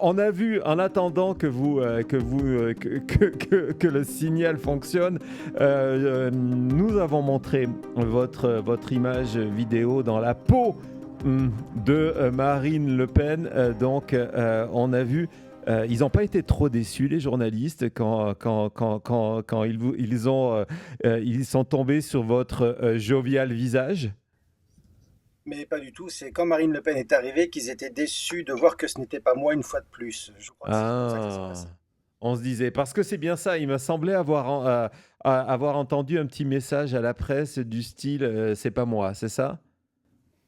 On a vu, en attendant que le signal fonctionne, nous avons montré votre image vidéo dans la peau de Marine Le Pen. On a vu, ils n'ont pas été trop déçus, les journalistes, quand ils sont tombés sur votre jovial visage. Mais pas du tout. C'est quand Marine Le Pen est arrivée qu'ils étaient déçus de voir que ce n'était pas moi une fois de plus. Je crois que c'est comme ça que ça s'est Ah, passé. on se disait, parce que c'est bien ça, il m'a semblé avoir entendu un petit message à la presse du style c'est pas moi, c'est ça?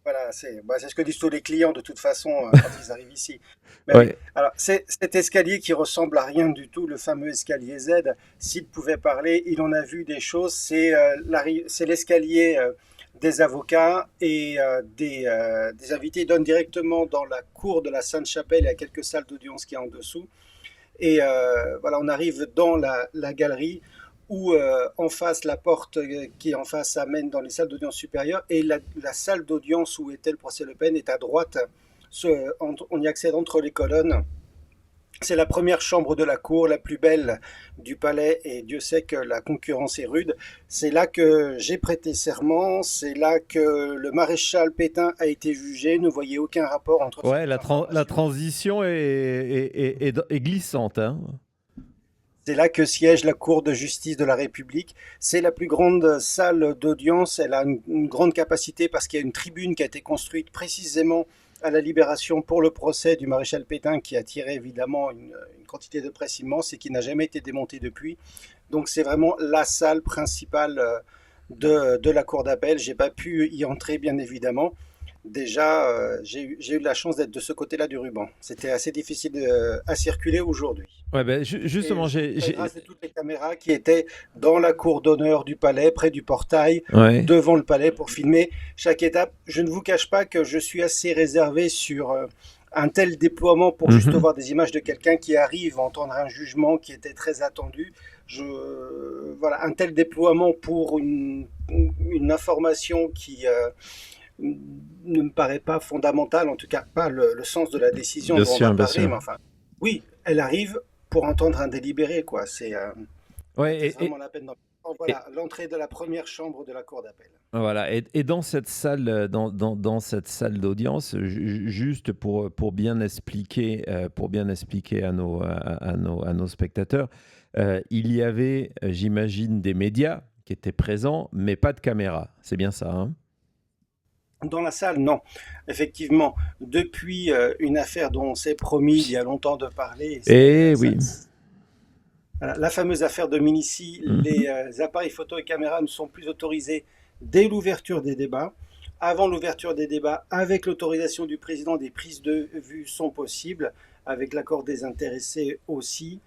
Voilà, c'est ce que disent tous les clients de toute façon quand ils arrivent ici. Mais oui, Ouais. alors c'est cet escalier qui ressemble à rien du tout, le fameux escalier Z. S'il pouvait parler, il en a vu des choses. C'est l'escalier des avocats et des invités. Il donne directement dans la cour de la Sainte-Chapelle. Il y a quelques salles d'audience qui est en dessous. Et voilà, on arrive dans la galerie où en face, la porte qui est en face amène dans les salles d'audience supérieures et la salle d'audience où était le procès Le Pen est à droite. On y accède entre les colonnes. C'est la première chambre de la cour, la plus belle du palais, et Dieu sait que la concurrence est rude. C'est là que j'ai prêté serment, c'est là que le maréchal Pétain a été jugé. Ne voyez aucun rapport entre ces Ouais, deux la informations. transition est glissante, hein. C'est là que siège la Cour de justice de la République. C'est la plus grande salle d'audience. Elle a une grande capacité parce qu'il y a une tribune qui a été construite précisément à la Libération pour le procès du maréchal Pétain qui a attiré évidemment une quantité de presse immense et qui n'a jamais été démontée depuis. Donc c'est vraiment la salle principale de la Cour d'appel. J'ai pas pu y entrer bien évidemment. Déjà, j'ai eu la chance d'être de ce côté-là du ruban. C'était assez difficile à circuler aujourd'hui. Ouais, ben, Et justement, je fais grâce à toutes les caméras qui étaient dans la cour d'honneur du palais, près du portail, ouais. devant le palais, pour filmer chaque étape. Je ne vous cache pas que je suis assez réservé sur un tel déploiement pour juste Mhm. voir des images de quelqu'un qui arrive à entendre un jugement qui était très attendu. Voilà, un tel déploiement pour une information qui ne me paraît pas fondamentale, en tout cas pas le sens de la décision Bien dont on va sûr, bien parler, sûr. mais enfin, oui, elle arrive pour entendre un délibéré, quoi. Ouais, C'était vraiment la peine d'en... Oh, et- voilà, l'entrée de la première chambre de la cour d'appel. voilà. Et dans cette salle, dans cette salle d'audience, juste pour bien expliquer à nos spectateurs, il y avait, j'imagine, des médias qui étaient présents, mais pas de caméra. C'est bien ça, hein? Dans la salle, non. Effectivement, depuis une affaire dont on s'est promis il y a longtemps de parler, Eh oui. voilà, la fameuse affaire de Minici, les Mhm. appareils photo et caméras ne sont plus autorisés dès l'ouverture des débats. Avant l'ouverture des débats, avec l'autorisation du président, des prises de vue sont possibles, avec l'accord des intéressés aussi.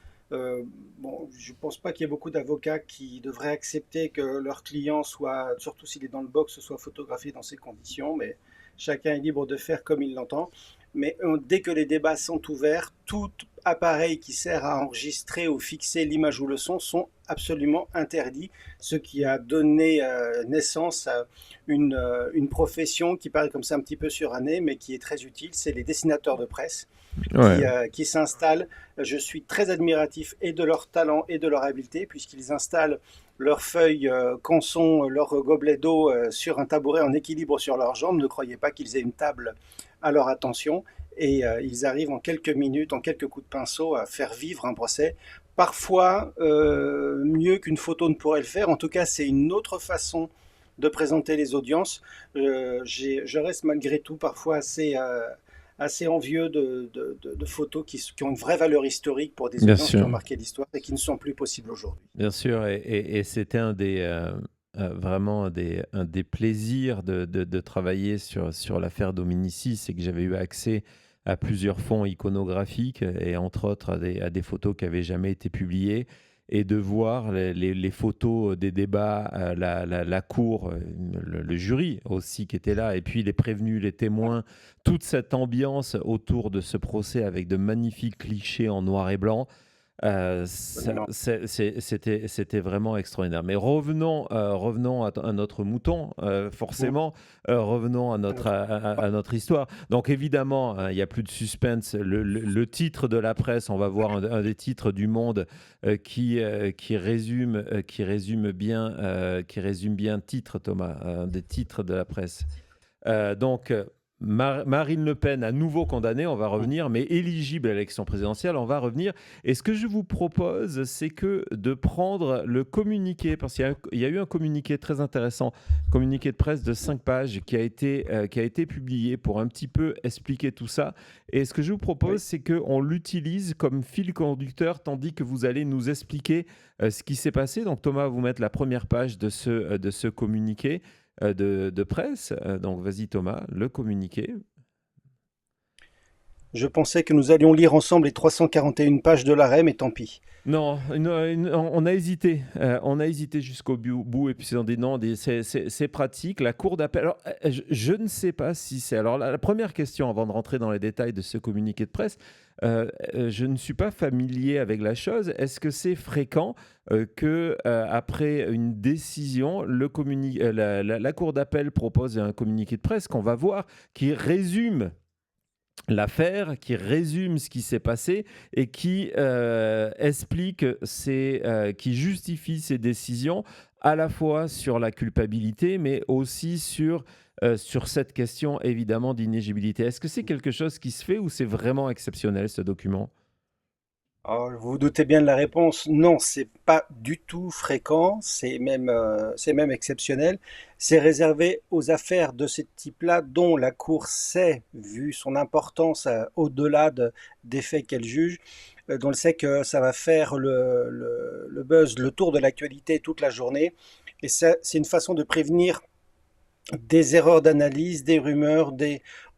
Bon, je ne pense pas qu'il y ait beaucoup d'avocats qui devraient accepter que leur client soit, surtout s'il est dans le box, soit photographié dans ces conditions, mais chacun est libre de faire comme il l'entend. Mais dès que les débats sont ouverts, tout appareil qui sert à enregistrer ou fixer l'image ou le son sont absolument interdits, ce qui a donné naissance à une profession qui paraît comme ça un petit peu surannée, mais qui est très utile, c'est les dessinateurs de presse Ouais. qui s'installent. Je suis très admiratif et de leur talent et de leur habileté, puisqu'ils installent leurs feuilles canson, leur gobelet d'eau sur un tabouret en équilibre sur leurs jambes. Ne croyez pas qu'ils aient une table à leur attention. Et ils arrivent en quelques minutes, en quelques coups de pinceau, à faire vivre un procès. Parfois, mieux qu'une photo ne pourrait le faire. En tout cas, c'est une autre façon de présenter les audiences. Je reste malgré tout parfois assez envieux de photos qui ont une vraie valeur historique pour des Bien audiences qui sûr. ont marqué l'histoire et qui ne sont plus possibles aujourd'hui. Bien sûr, et c'était vraiment un des plaisirs de travailler sur l'affaire Dominici, c'est que j'avais eu accès à plusieurs fonds iconographiques et entre autres à des photos qui n'avaient jamais été publiées et de voir les photos des débats, la cour, le jury aussi qui était là, et puis les prévenus, les témoins, toute cette ambiance autour de ce procès avec de magnifiques clichés en noir et blanc. Absolument. C'était vraiment extraordinaire. Mais revenons à notre mouton, Ou forcément, revenons à à notre à notre histoire. Donc évidemment, hein, il n'y a plus de suspense. Le titre de la presse, on va voir un des titres du Monde qui résume bien le titre, Thomas, un des titres de la presse. Donc, Marine Le Pen à nouveau condamnée, on va revenir, mais éligible à l'élection présidentielle, on va revenir. Et ce que je vous propose, c'est que de prendre le communiqué, parce qu'il y a eu un communiqué très intéressant, communiqué de presse de 5 pages qui a été publié pour un petit peu expliquer tout ça. Et ce que je vous propose, Oui. c'est qu'on l'utilise comme fil conducteur, tandis que vous allez nous expliquer ce qui s'est passé. Donc Thomas va vous mettre la première page de ce communiqué de presse. Donc vas-y Thomas, le communiqué. Je pensais que nous allions lire ensemble les 341 pages de l'arrêt, mais tant pis. Non, on a hésité jusqu'au bout, et puis on dit non, c'est pratique. La cour d'appel, alors je ne sais pas si c'est. Alors la première question, avant de rentrer dans les détails de ce communiqué de presse, je ne suis pas familier avec la chose. Est-ce que c'est fréquent que après une décision, la cour d'appel propose un communiqué de presse qu'on va voir qui résume l'affaire, qui résume ce qui s'est passé et qui explique, qui justifie ses décisions à la fois sur la culpabilité, mais aussi sur cette question évidemment d'inéligibilité. Est-ce que c'est quelque chose qui se fait ou c'est vraiment exceptionnel ce document? Alors, vous vous doutez bien de la réponse. Non, c'est pas du tout fréquent. C'est même exceptionnel. C'est réservé aux affaires de ce type-là, dont la Cour sait, vu son importance au-delà des faits qu'elle juge, dont elle sait que ça va faire le buzz, le tour de l'actualité toute la journée. Et ça, c'est une façon de prévenir des erreurs d'analyse, des rumeurs,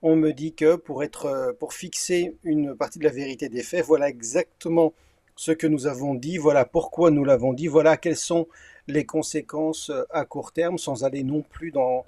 on me dit que pour fixer une partie de la vérité des faits, voilà exactement ce que nous avons dit, voilà pourquoi nous l'avons dit, voilà quelles sont les conséquences à court terme, sans aller non plus dans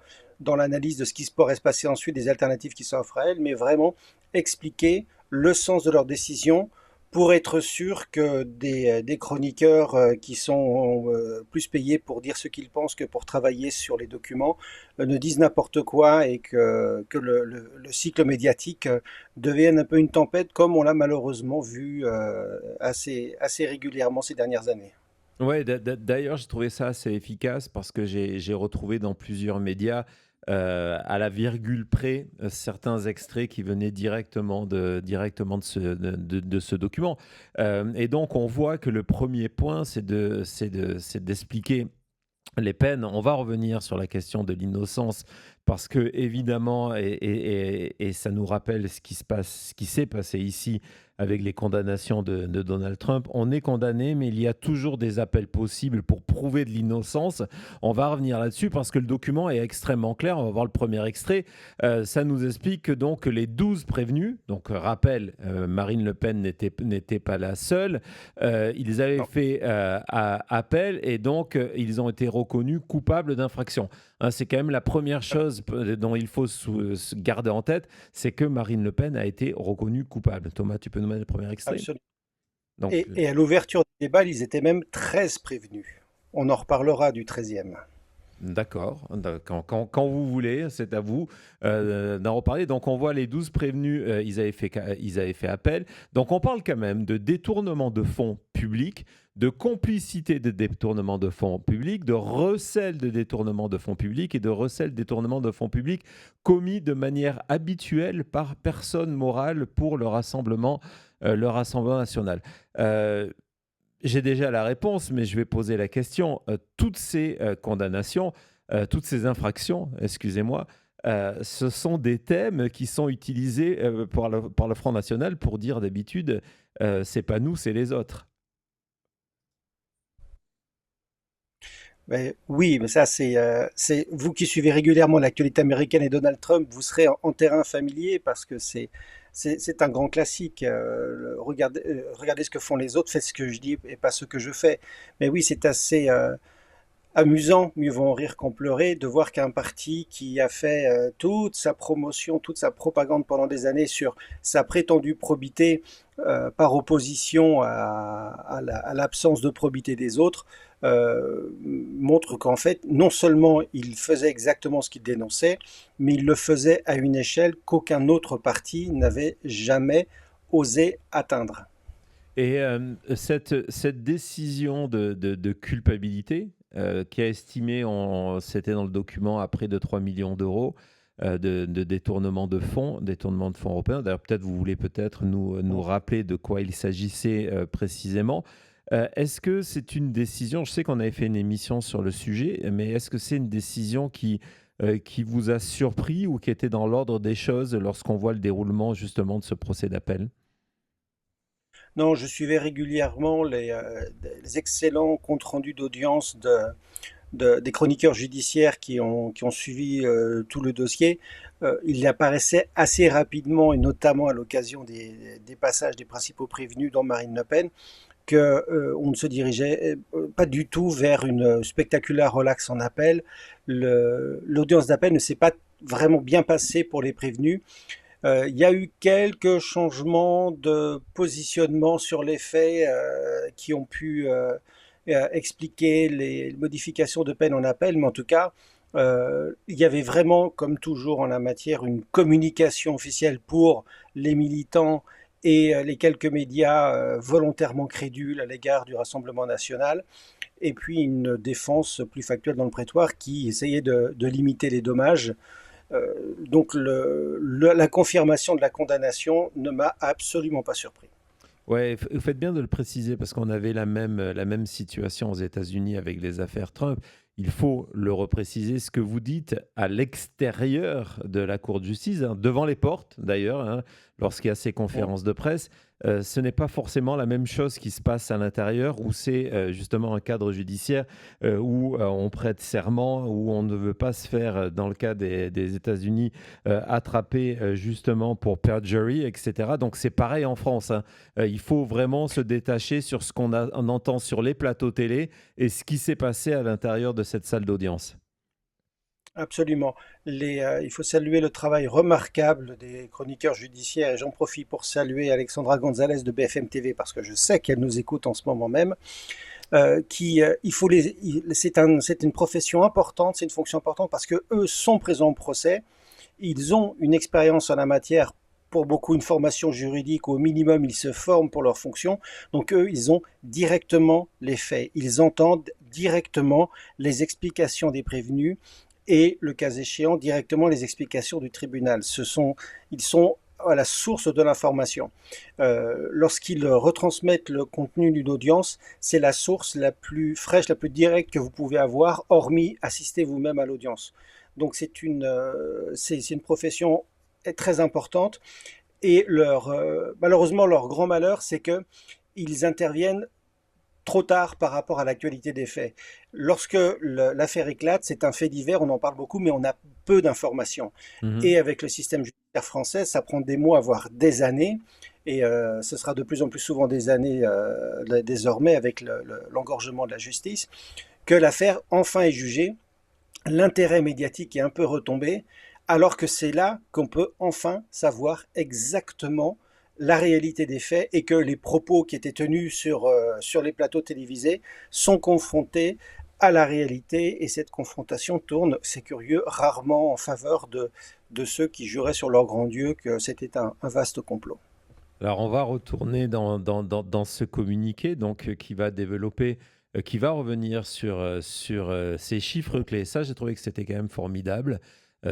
l'analyse de ce qui pourrait se passer ensuite, des alternatives qui s'offrent à elles, mais vraiment expliquer le sens de leurs décisions pour être sûr que des chroniqueurs qui sont plus payés pour dire ce qu'ils pensent que pour travailler sur les documents ne disent n'importe quoi et que le cycle médiatique devienne un peu une tempête comme on l'a malheureusement vu assez régulièrement ces dernières années. Ouais, d'ailleurs, j'ai trouvé ça assez efficace parce que j'ai retrouvé dans plusieurs médias, à la virgule près, certains extraits qui venaient directement de ce document. Et donc, on voit que le premier point, c'est d'expliquer les peines. On va revenir sur la question de l'innocence parce que évidemment, et ça nous rappelle ce qui s'est passé ici avec les condamnations de Donald Trump. On est condamné, mais il y a toujours des appels possibles pour prouver de l'innocence. On va revenir là-dessus parce que le document est extrêmement clair. On va voir le premier extrait. Ça nous explique que donc les 12 prévenus, donc rappel, Marine Le Pen n'était pas la seule, ils avaient Non, fait appel et donc ils ont été reconnus coupables d'infraction. Hein, c'est quand même la première chose dont il faut se garder en tête, c'est que Marine Le Pen a été reconnue coupable. Thomas, tu peux nous mettre le premier extrait? absolument. Donc, Et à l'ouverture du débat, ils étaient même 13 prévenus. On en reparlera du 13e. d'accord, quand vous voulez, c'est à vous d'en reparler. Donc, on voit les 12 prévenus, ils avaient fait appel. Donc, on parle quand même de détournement de fonds publics, de complicité de détournement de fonds publics, de recel de détournement de fonds publics et de recel de détournement de fonds publics commis de manière habituelle par personne morale pour le Rassemblement national. Euh, j'ai déjà la réponse, mais je vais poser la question. Toutes ces condamnations, toutes ces infractions, excusez-moi, ce sont des thèmes qui sont utilisés par le Front National pour dire d'habitude, c'est pas nous, c'est les autres. Mais oui, mais ça, c'est vous qui suivez régulièrement l'actualité américaine et Donald Trump, vous serez en terrain familier parce que c'est un grand classique. Regardez ce que font les autres, faites ce que je dis et pas ce que je fais. Mais oui, c'est assez, amusant, mieux vaut en rire qu'en pleurer, de voir qu'un parti qui a fait toute sa promotion, toute sa propagande pendant des années sur sa prétendue probité, par opposition à l'absence de probité des autres, montre qu'en fait, non seulement il faisait exactement ce qu'il dénonçait, mais il le faisait à une échelle qu'aucun autre parti n'avait jamais osé atteindre. Et cette décision de culpabilité, qui a estimé, c'était dans le document, à près de 3 millions d'euros de détournement de fonds européens. D'ailleurs, peut-être vous voulez peut-être nous rappeler de quoi il s'agissait précisément. Est-ce que c'est une décision, je sais qu'on avait fait une émission sur le sujet, mais est-ce que c'est une décision qui vous a surpris ou qui était dans l'ordre des choses lorsqu'on voit le déroulement justement de ce procès d'appel? Non, je suivais régulièrement les excellents comptes rendus d'audience des chroniqueurs judiciaires qui ont suivi tout le dossier. Il apparaissait assez rapidement, et notamment à l'occasion des passages des principaux prévenus dans Marine Le Pen, qu'on ne se dirigeait pas du tout vers une spectaculaire relaxe en appel. L'audience d'appel ne s'est pas vraiment bien passée pour les prévenus. Il y a eu quelques changements de positionnement sur les faits qui ont pu expliquer les modifications de peine en appel, mais en tout cas, il y avait vraiment, comme toujours en la matière, une communication officielle pour les militants et les quelques médias volontairement crédules à l'égard du Rassemblement national, et puis une défense plus factuelle dans le prétoire qui essayait de limiter les dommages. Donc la confirmation de la condamnation ne m'a absolument pas surpris. Ouais, vous faites bien de le préciser parce qu'on avait la même situation aux États-Unis avec les affaires Trump. Il faut le repréciser, ce que vous dites à l'extérieur de la Cour de justice, hein, devant les portes d'ailleurs, hein, lorsqu'il y a ces conférences de presse, ce n'est pas forcément la même chose qui se passe à l'intérieur où c'est justement un cadre judiciaire où on prête serment, où on ne veut pas se faire, dans le cas des États-Unis, attraper justement pour perjury, etc. Donc c'est pareil en France, hein. Il faut vraiment se détacher sur ce on entend sur les plateaux télé et ce qui s'est passé à l'intérieur de cette salle d'audience. Absolument. Il faut saluer le travail remarquable des chroniqueurs judiciaires et j'en profite pour saluer Alexandra Gonzalez de BFM TV parce que je sais qu'elle nous écoute en ce moment même. C'est une profession importante, c'est une fonction importante parce que eux sont présents au procès, ils ont une expérience en la matière, pour beaucoup une formation juridique, au minimum ils se forment pour leur fonction, donc eux ils ont directement les faits, ils entendent directement les explications des prévenus et le cas échéant directement les explications du tribunal. Ils sont à la source de l'information. Lorsqu'ils retransmettent le contenu d'une audience, c'est la source la plus fraîche, la plus directe que vous pouvez avoir, hormis assister vous-même à l'audience. Donc c'est une profession très importante et malheureusement leur grand malheur, c'est que ils interviennent trop tard par rapport à l'actualité des faits. Lorsque l'affaire éclate, c'est un fait divers, on en parle beaucoup, mais on a peu d'informations. Mhm. Et avec le système judiciaire français, ça prend des mois, voire des années, et ce sera de plus en plus souvent des années désormais avec l'engorgement de la justice, que l'affaire enfin est jugée. L'intérêt médiatique est un peu retombé, alors que c'est là qu'on peut enfin savoir exactement la réalité des faits et que les propos qui étaient tenus sur les plateaux télévisés sont confrontés à la réalité et cette confrontation tourne, c'est curieux, rarement en faveur de ceux qui juraient sur leur grand Dieu que c'était un vaste complot. Alors, on va retourner dans ce communiqué donc, qui va revenir sur ces chiffres clés. Ça, j'ai trouvé que c'était quand même formidable.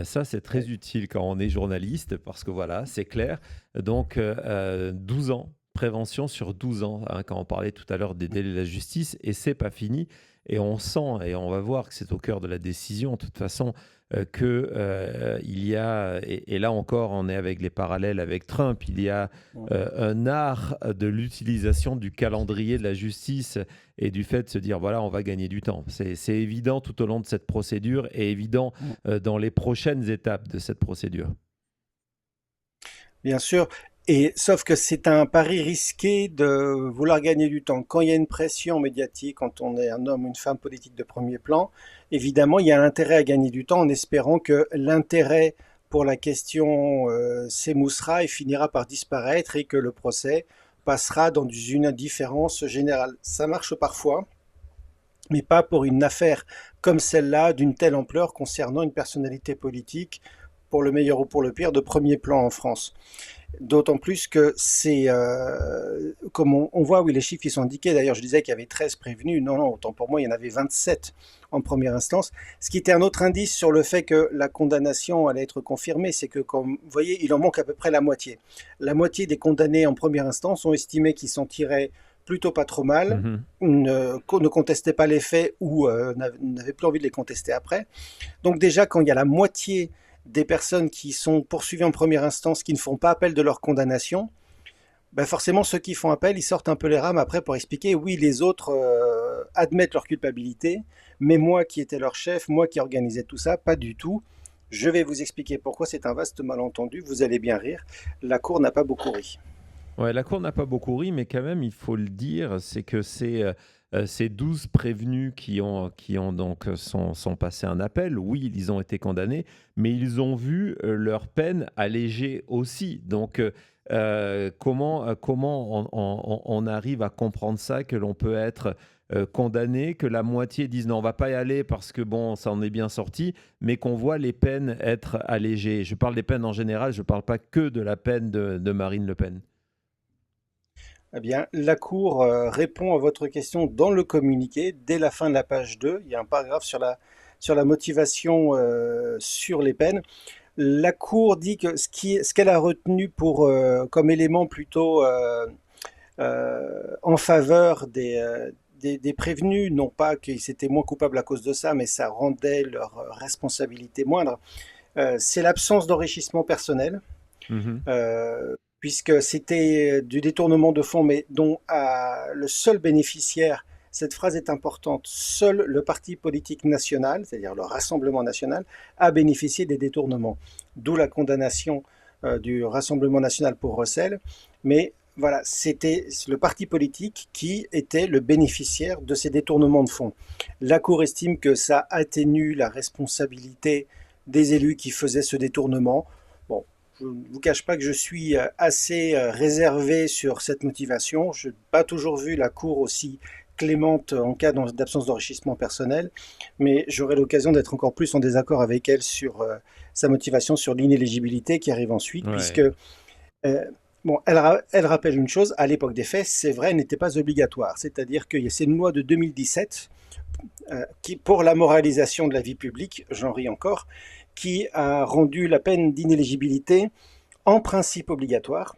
Ça, c'est très utile quand on est journaliste parce que voilà, c'est clair. Donc, 12 ans, prévention sur 12 ans, hein, quand on parlait tout à l'heure des délais de la justice, et c'est pas fini. Et on sent, et on va voir que c'est au cœur de la décision, de toute façon, que il y a, et là encore, on est avec les parallèles avec Trump, il y a un art de l'utilisation du calendrier de la justice et du fait de se dire, voilà, on va gagner du temps. C'est évident tout au long de cette procédure et évident dans les prochaines étapes de cette procédure. Bien sûr, Et sauf que c'est un pari risqué de vouloir gagner du temps. Quand il y a une pression médiatique, quand on est un homme ou une femme politique de premier plan, évidemment, il y a intérêt à gagner du temps en espérant que l'intérêt pour la question s'émoussera et finira par disparaître et que le procès passera dans une indifférence générale. Ça marche parfois, mais pas pour une affaire comme celle-là, d'une telle ampleur concernant une personnalité politique, pour le meilleur ou pour le pire, de premier plan en France. D'autant plus que c'est, comme on voit, oui, les chiffres qui sont indiqués, d'ailleurs je disais qu'il y avait 13 prévenus, non, non, autant pour moi, il y en avait 27 en première instance, ce qui était un autre indice sur le fait que la condamnation allait être confirmée, c'est que, comme vous voyez, il en manque à peu près la moitié. La moitié des condamnés en première instance ont estimé qu'ils s'en tiraient plutôt pas trop mal, Mhm. ne contestaient pas les faits ou n'avaient plus envie de les contester après. Donc déjà, quand il y a la moitié des personnes qui sont poursuivies en première instance qui ne font pas appel de leur condamnation, ben forcément ceux qui font appel, ils sortent un peu les rames après pour expliquer, oui, les autres admettent leur culpabilité, mais moi qui étais leur chef, moi qui organisais tout ça, pas du tout. Je vais vous expliquer pourquoi c'est un vaste malentendu, vous allez bien rire, la Cour n'a pas beaucoup ri. Ouais, la Cour n'a pas beaucoup ri, mais quand même, il faut le dire, c'est que ces 12 prévenus qui ont donc sont passés un appel. Oui, ils ont été condamnés, mais ils ont vu leur peine allégée aussi. Donc, comment on arrive à comprendre ça, que l'on peut être condamné, que la moitié disent non, on va pas y aller parce que bon, ça en est bien sorti, mais qu'on voit les peines être allégées. Je parle des peines en général, je ne parle pas que de la peine de Marine Le Pen. Eh bien, la Cour répond à votre question dans le communiqué, dès la fin de la page 2. Il y a un paragraphe sur la motivation sur les peines. La Cour dit que ce qu'elle a retenu comme élément plutôt en faveur des prévenus, non pas qu'ils étaient moins coupables à cause de ça, mais ça rendait leur responsabilité moindre, c'est l'absence d'enrichissement personnel, Mhm. puisque c'était du détournement de fonds, mais dont le seul bénéficiaire, cette phrase est importante, seul le parti politique national, c'est-à-dire le Rassemblement national, a bénéficié des détournements. D'où la condamnation du Rassemblement national pour recel. Mais voilà, c'était le parti politique qui était le bénéficiaire de ces détournements de fonds. La Cour estime que ça atténue la responsabilité des élus qui faisaient ce détournement. Bon, je ne vous cache pas que je suis assez réservé sur cette motivation. Je n'ai pas toujours vu la Cour aussi clémente en cas d'absence d'enrichissement personnel, mais j'aurai l'occasion d'être encore plus en désaccord avec elle sur sa motivation sur l'inéligibilité qui arrive ensuite, puisque, Ouais. bon, elle rappelle une chose, à l'époque des faits, c'est vrai, elle n'était pas obligatoire, c'est-à-dire que c'est une loi de 2017 qui, pour la moralisation de la vie publique, j'en ris encore, qui a rendu la peine d'inéligibilité en principe obligatoire,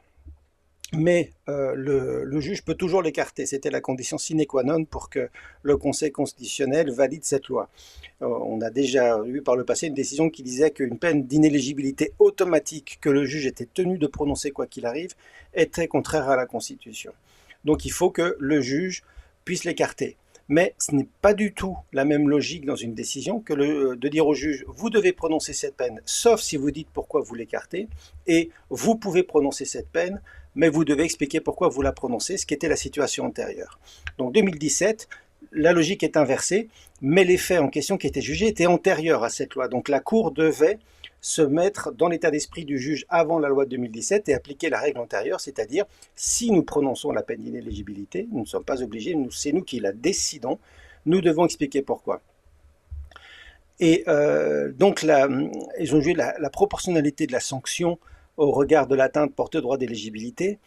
mais le juge peut toujours l'écarter. C'était la condition sine qua non pour que le Conseil constitutionnel valide cette loi. On a déjà eu par le passé une décision qui disait qu'une peine d'inéligibilité automatique que le juge était tenu de prononcer quoi qu'il arrive était contraire à la Constitution. Donc il faut que le juge puisse l'écarter. Mais ce n'est pas du tout la même logique dans une décision que de dire au juge, vous devez prononcer cette peine, sauf si vous dites pourquoi vous l'écartez, et vous pouvez prononcer cette peine, mais vous devez expliquer pourquoi vous la prononcez, ce qui était la situation antérieure. Donc 2017, la logique est inversée, mais les faits en question qui étaient jugés étaient antérieurs à cette loi. Donc la Cour devait se mettre dans l'état d'esprit du juge avant la loi de 2017 et appliquer la règle antérieure, c'est-à-dire si nous prononçons la peine d'inéligibilité, nous ne sommes pas obligés, c'est nous qui la décidons, nous devons expliquer pourquoi. Et donc ils ont jugé la proportionnalité de la sanction au regard de l'atteinte portée au droit d'éligibilité,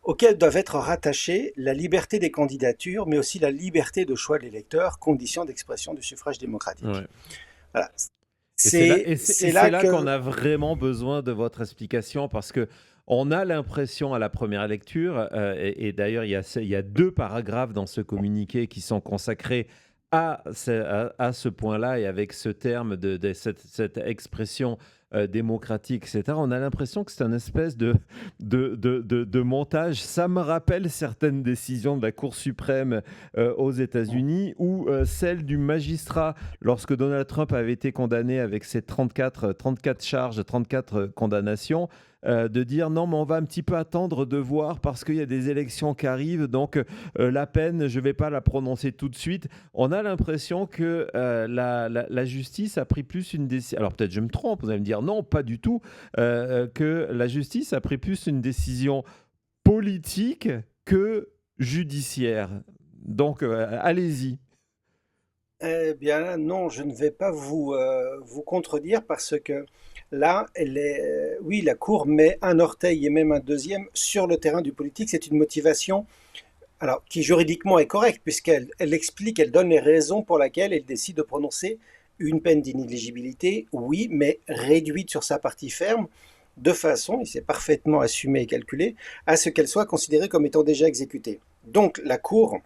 auxquelles doivent être rattachées la liberté des candidatures, mais aussi la liberté de choix de l'électeur, condition d'expression du suffrage démocratique. Ouais. Voilà. Et c'est là, C'est c'est là là qu'on que a vraiment besoin de votre explication parce que on a l'impression à la première lecture, et d'ailleurs il y a deux paragraphes dans ce communiqué qui sont consacrés à ce point-là et avec ce terme cette expression démocratique, etc., on a l'impression que c'est un espèce de montage. Ça me rappelle certaines décisions de la Cour suprême aux États-Unis ou celle du magistrat lorsque Donald Trump avait été condamné avec ses 34 charges, 34 condamnations. De dire non, mais on va un petit peu attendre de voir parce qu'il y a des élections qui arrivent, donc la peine, je ne vais pas la prononcer tout de suite. On a l'impression que la justice a pris plus une décision. Alors peut-être je me trompe, vous allez me dire non, pas du tout, que la justice a pris plus une décision politique que judiciaire. Donc allez-y. Eh bien, non, je ne vais pas vous contredire parce que là, oui, la Cour met un orteil et même un deuxième sur le terrain du politique. C'est une motivation, alors, qui juridiquement est correcte, puisqu'elle explique, elle donne les raisons pour lesquelles elle décide de prononcer une peine d'inéligibilité, oui, mais réduite sur sa partie ferme, de façon, et c'est parfaitement assumé et calculé, à ce qu'elle soit considérée comme étant déjà exécutée. Donc, la Cour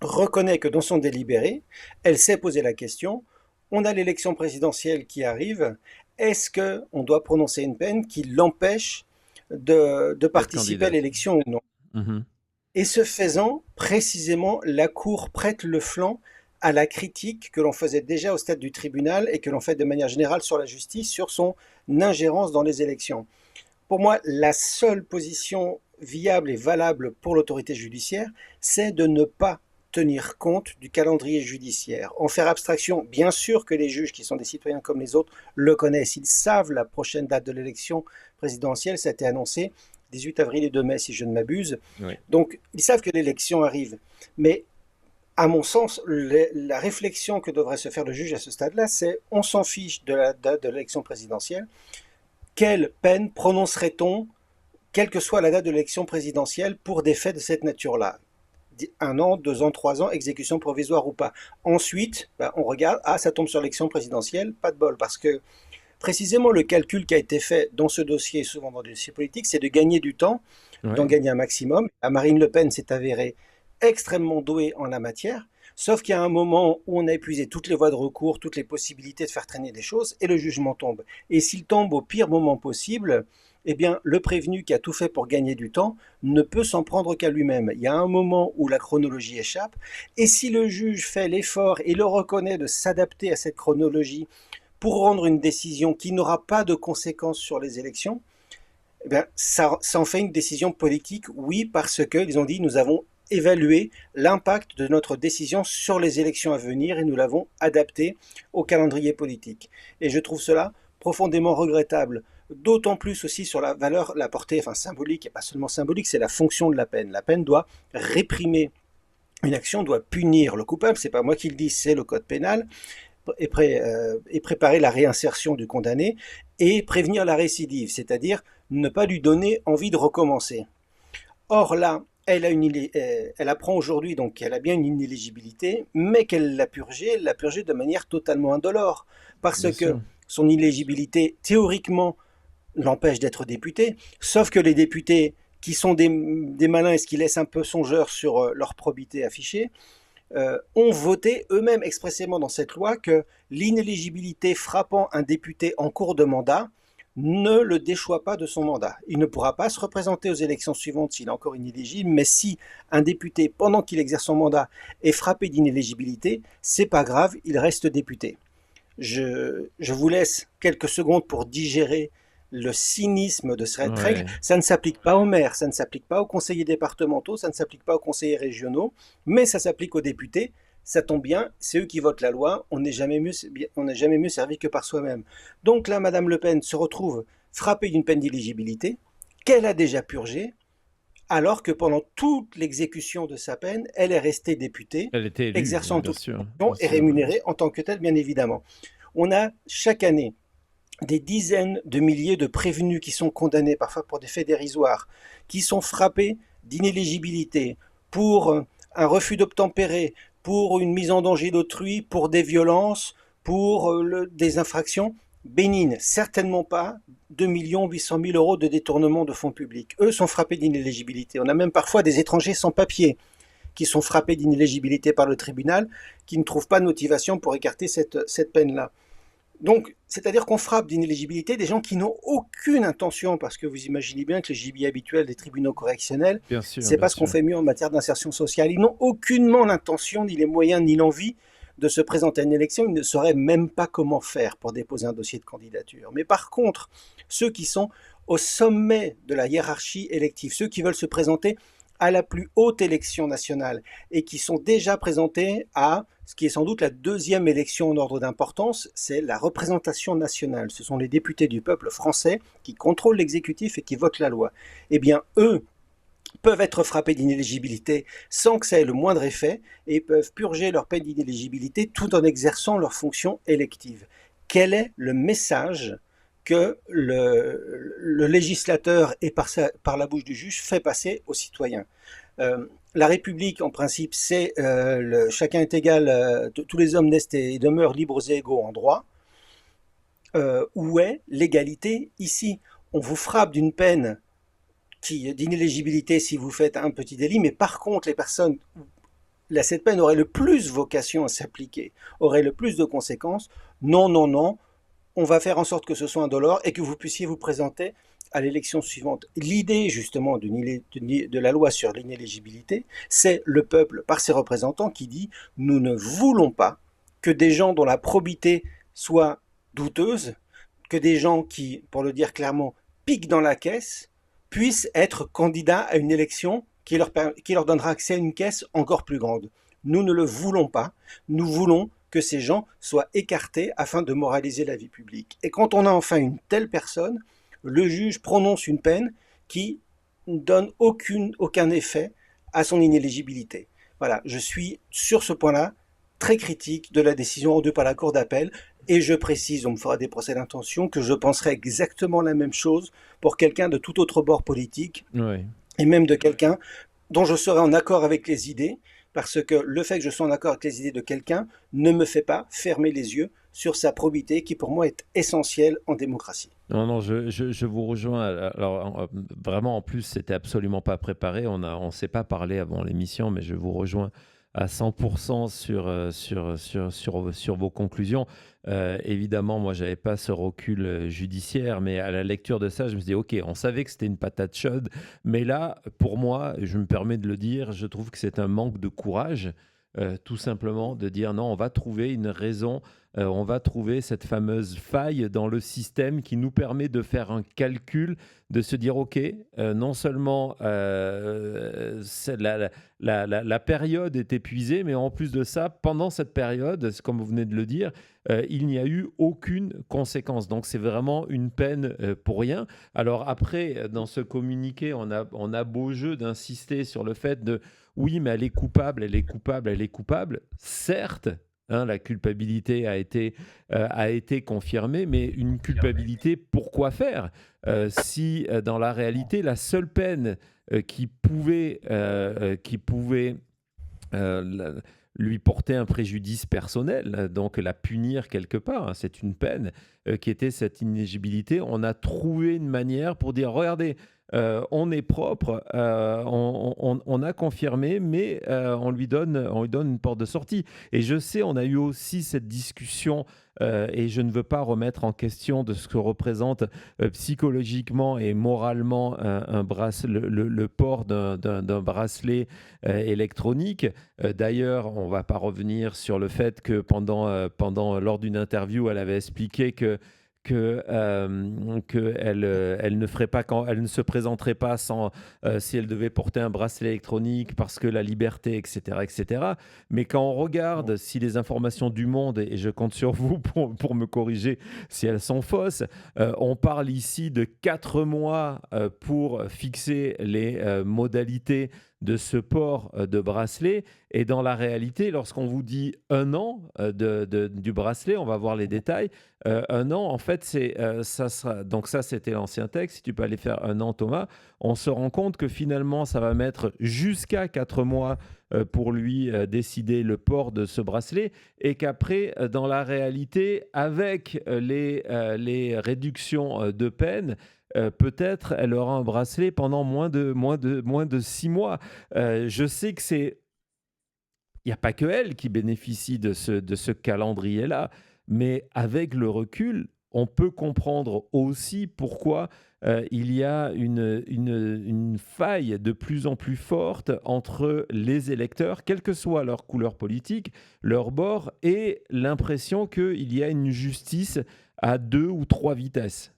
reconnaît que dans son délibéré, elle s'est posé la question, on a l'élection présidentielle qui arrive, est-ce qu'on doit prononcer une peine qui l'empêche de participer à Candidate. l'élection ou non? Mhm. Et ce faisant, précisément, la Cour prête le flanc à la critique que l'on faisait déjà au stade du tribunal et que l'on fait de manière générale sur la justice, sur son ingérence dans les élections. Pour moi, la seule position viable et valable pour l'autorité judiciaire, c'est de ne pas tenir compte du calendrier judiciaire. En faire abstraction, bien sûr que les juges, qui sont des citoyens comme les autres, le connaissent. Ils savent la prochaine date de l'élection présidentielle, ça a été annoncé 18 avril et 2 mai, si je ne m'abuse. Oui. Donc, ils savent que l'élection arrive. Mais, à mon sens, la réflexion que devrait se faire le juge à ce stade-là, c'est on s'en fiche de la date de l'élection présidentielle. Quelle peine prononcerait-on, quelle que soit la date de l'élection présidentielle, pour des faits de cette nature-là? 1 an, 2 ans, 3 ans, exécution provisoire ou pas. Ensuite, on regarde, ça tombe sur l'élection présidentielle, pas de bol, parce que précisément le calcul qui a été fait dans ce dossier, souvent dans des dossiers politiques, c'est de gagner du temps, d'en Ouais. gagner un maximum. Marine Le Pen s'est avérée extrêmement douée en la matière, sauf qu'il y a un moment où on a épuisé toutes les voies de recours, toutes les possibilités de faire traîner des choses, et le jugement tombe. Et s'il tombe au pire moment possible, eh bien, le prévenu qui a tout fait pour gagner du temps ne peut s'en prendre qu'à lui-même. Il y a un moment où la chronologie échappe, et si le juge fait l'effort et le reconnaît de s'adapter à cette chronologie pour rendre une décision qui n'aura pas de conséquences sur les élections, eh bien, ça en fait une décision politique, oui, parce qu'ils ont dit nous avons évalué l'impact de notre décision sur les élections à venir et nous l'avons adapté au calendrier politique. Et je trouve cela profondément regrettable, d'autant plus aussi sur la valeur, la portée, enfin symbolique, et pas seulement symbolique, c'est la fonction de la peine. La peine doit réprimer une action, doit punir le coupable, c'est pas moi qui le dis, c'est le code pénal, et préparer la réinsertion du condamné et prévenir la récidive, c'est-à-dire ne pas lui donner envie de recommencer. Or là, elle apprend aujourd'hui, donc elle a bien une inéligibilité, mais qu'elle l'a purgée, de manière totalement indolore, parce Bien que sûr. son inéligibilité, théoriquement, l'empêche d'être député, sauf que les députés qui sont des malins et ce qui laisse un peu songeur sur leur probité affichée, ont voté eux-mêmes expressément dans cette loi que l'inéligibilité frappant un député en cours de mandat ne le déchoit pas de son mandat. Il ne pourra pas se représenter aux élections suivantes s'il est encore inéligible, mais si un député, pendant qu'il exerce son mandat, est frappé d'inéligibilité, c'est pas grave, il reste député. Je vous laisse quelques secondes pour digérer le cynisme de cette règle. Ouais. Ça ne s'applique pas aux maires, ça ne s'applique pas aux conseillers départementaux, ça ne s'applique pas aux conseillers régionaux, mais ça s'applique aux députés. Ça tombe bien, c'est eux qui votent la loi, on n'est jamais mieux servi que par soi-même. Donc là, Madame Le Pen se retrouve frappée d'une peine d'éligibilité qu'elle a déjà purgée, alors que pendant toute l'exécution de sa peine, elle est restée députée, Elle était élue, exerçant bien toutes sûr. ses Bien fonctions et sûr. rémunérée en tant que telle, bien évidemment. On a chaque année des dizaines de milliers de prévenus qui sont condamnés, parfois pour des faits dérisoires, qui sont frappés d'inéligibilité pour un refus d'obtempérer, pour une mise en danger d'autrui, pour des violences, pour des infractions bénignes. Certainement pas 2 800 000 euros de détournement de fonds publics. Eux sont frappés d'inéligibilité. On a même parfois des étrangers sans papier qui sont frappés d'inéligibilité par le tribunal, qui ne trouvent pas de motivation pour écarter cette peine-là. Donc, c'est-à-dire qu'on frappe d'inéligibilité des gens qui n'ont aucune intention, parce que vous imaginez bien que le gibier habituel des tribunaux correctionnels, Bien sûr, c'est bien pas ce qu'on sûr. fait mieux en matière d'insertion sociale. Ils n'ont aucunement l'intention, ni les moyens, ni l'envie de se présenter à une élection. Ils ne sauraient même pas comment faire pour déposer un dossier de candidature. Mais par contre, ceux qui sont au sommet de la hiérarchie élective, ceux qui veulent se présenter à la plus haute élection nationale et qui sont déjà présentés à ce qui est sans doute la deuxième élection en ordre d'importance, c'est la représentation nationale. Ce sont les députés du peuple français qui contrôlent l'exécutif et qui votent la loi. Eh bien, eux peuvent être frappés d'inéligibilité sans que ça ait le moindre effet et peuvent purger leur peine d'inéligibilité tout en exerçant leurs fonctions électives. Quel est le message que le législateur et par la bouche du juge fait passer aux citoyens? La République, en principe, c'est chacun est égal, tous les hommes naissent et demeurent libres et égaux en droit. Où est l'égalité ici? On vous frappe d'une peine d'inéligibilité si vous faites un petit délit, mais par contre, les personnes, cette peine aurait le plus vocation à s'appliquer, aurait le plus de conséquences. Non, non, non, on va faire en sorte que ce soit indolore et que vous puissiez vous présenter à l'élection suivante. L'idée justement de la loi sur l'inéligibilité, c'est le peuple par ses représentants qui dit nous ne voulons pas que des gens dont la probité soit douteuse, que des gens qui, pour le dire clairement, piquent dans la caisse, puissent être candidats à une élection qui leur donnera accès à une caisse encore plus grande. Nous ne le voulons pas, nous voulons que ces gens soient écartés afin de moraliser la vie publique. Et quand on a enfin une telle personne, le juge prononce une peine qui ne donne aucun effet à son inéligibilité. Voilà, je suis sur ce point-là très critique de la décision rendue par la Cour d'appel et je précise, on me fera des procès d'intention, que je penserais exactement la même chose pour quelqu'un de tout autre bord politique Oui. et même de quelqu'un dont je serais en accord avec les idées, parce que le fait que je sois en accord avec les idées de quelqu'un ne me fait pas fermer les yeux sur sa probité qui pour moi est essentielle en démocratie. Non, non, je vous rejoins. Alors, vraiment, en plus, c'était absolument pas préparé. On s'est pas parlé avant l'émission, mais je vous rejoins à 100% sur vos conclusions. Évidemment, moi, j'avais pas ce recul judiciaire, mais à la lecture de ça, je me suis dit, OK, on savait que c'était une patate chaude, mais là, pour moi, je me permets de le dire, je trouve que c'est un manque de courage, tout simplement, de dire non, on va trouver une raison, on va trouver cette fameuse faille dans le système qui nous permet de faire un calcul, de se dire, OK, non seulement la période est épuisée, mais en plus de ça, pendant cette période, comme vous venez de le dire, il n'y a eu aucune conséquence. Donc c'est vraiment une peine pour rien. Alors après, dans ce communiqué, on a beau jeu d'insister sur le fait de oui, mais elle est coupable, elle est coupable, elle est coupable. Certes, hein, la culpabilité a été confirmée, mais une culpabilité, pourquoi faire si dans la réalité, la seule peine qui pouvait lui porter un préjudice personnel, donc la punir quelque part, hein, c'est une peine qui était cette inéligibilité. On a trouvé une manière pour dire, regardez, on est propre, on a confirmé, mais on lui donne une porte de sortie. Et je sais, on a eu aussi cette discussion, et je ne veux pas remettre en question de ce que représente psychologiquement et moralement le port d'un bracelet électronique. D'ailleurs, on ne va pas revenir sur le fait que lors d'une interview, elle avait expliqué elle ne ferait pas elle ne se présenterait pas sans si elle devait porter un bracelet électronique parce que la liberté, etc., etc. Mais quand on regarde si les informations du Monde, et je compte sur vous pour me corriger si elles sont fausses, on parle ici de 4 mois pour fixer les modalités de ce port de bracelet. Et dans la réalité, lorsqu'on vous dit 1 an du bracelet, on va voir les détails. 1 an, en fait, ça sera. Donc ça, c'était l'ancien texte. Si tu peux aller faire 1 an, Thomas, on se rend compte que finalement, ça va mettre jusqu'à 4 mois pour lui décider le port de ce bracelet, et qu'après, dans la réalité, avec les réductions de peine, peut-être elle aura un bracelet pendant moins de 6 mois. Je sais que il n'y a pas que elle qui bénéficie de ce calendrier-là. Mais avec le recul, on peut comprendre aussi pourquoi il y a une faille de plus en plus forte entre les électeurs, quelle que soit leur couleur politique, leur bord, et l'impression qu'il y a une justice à deux ou trois vitesses.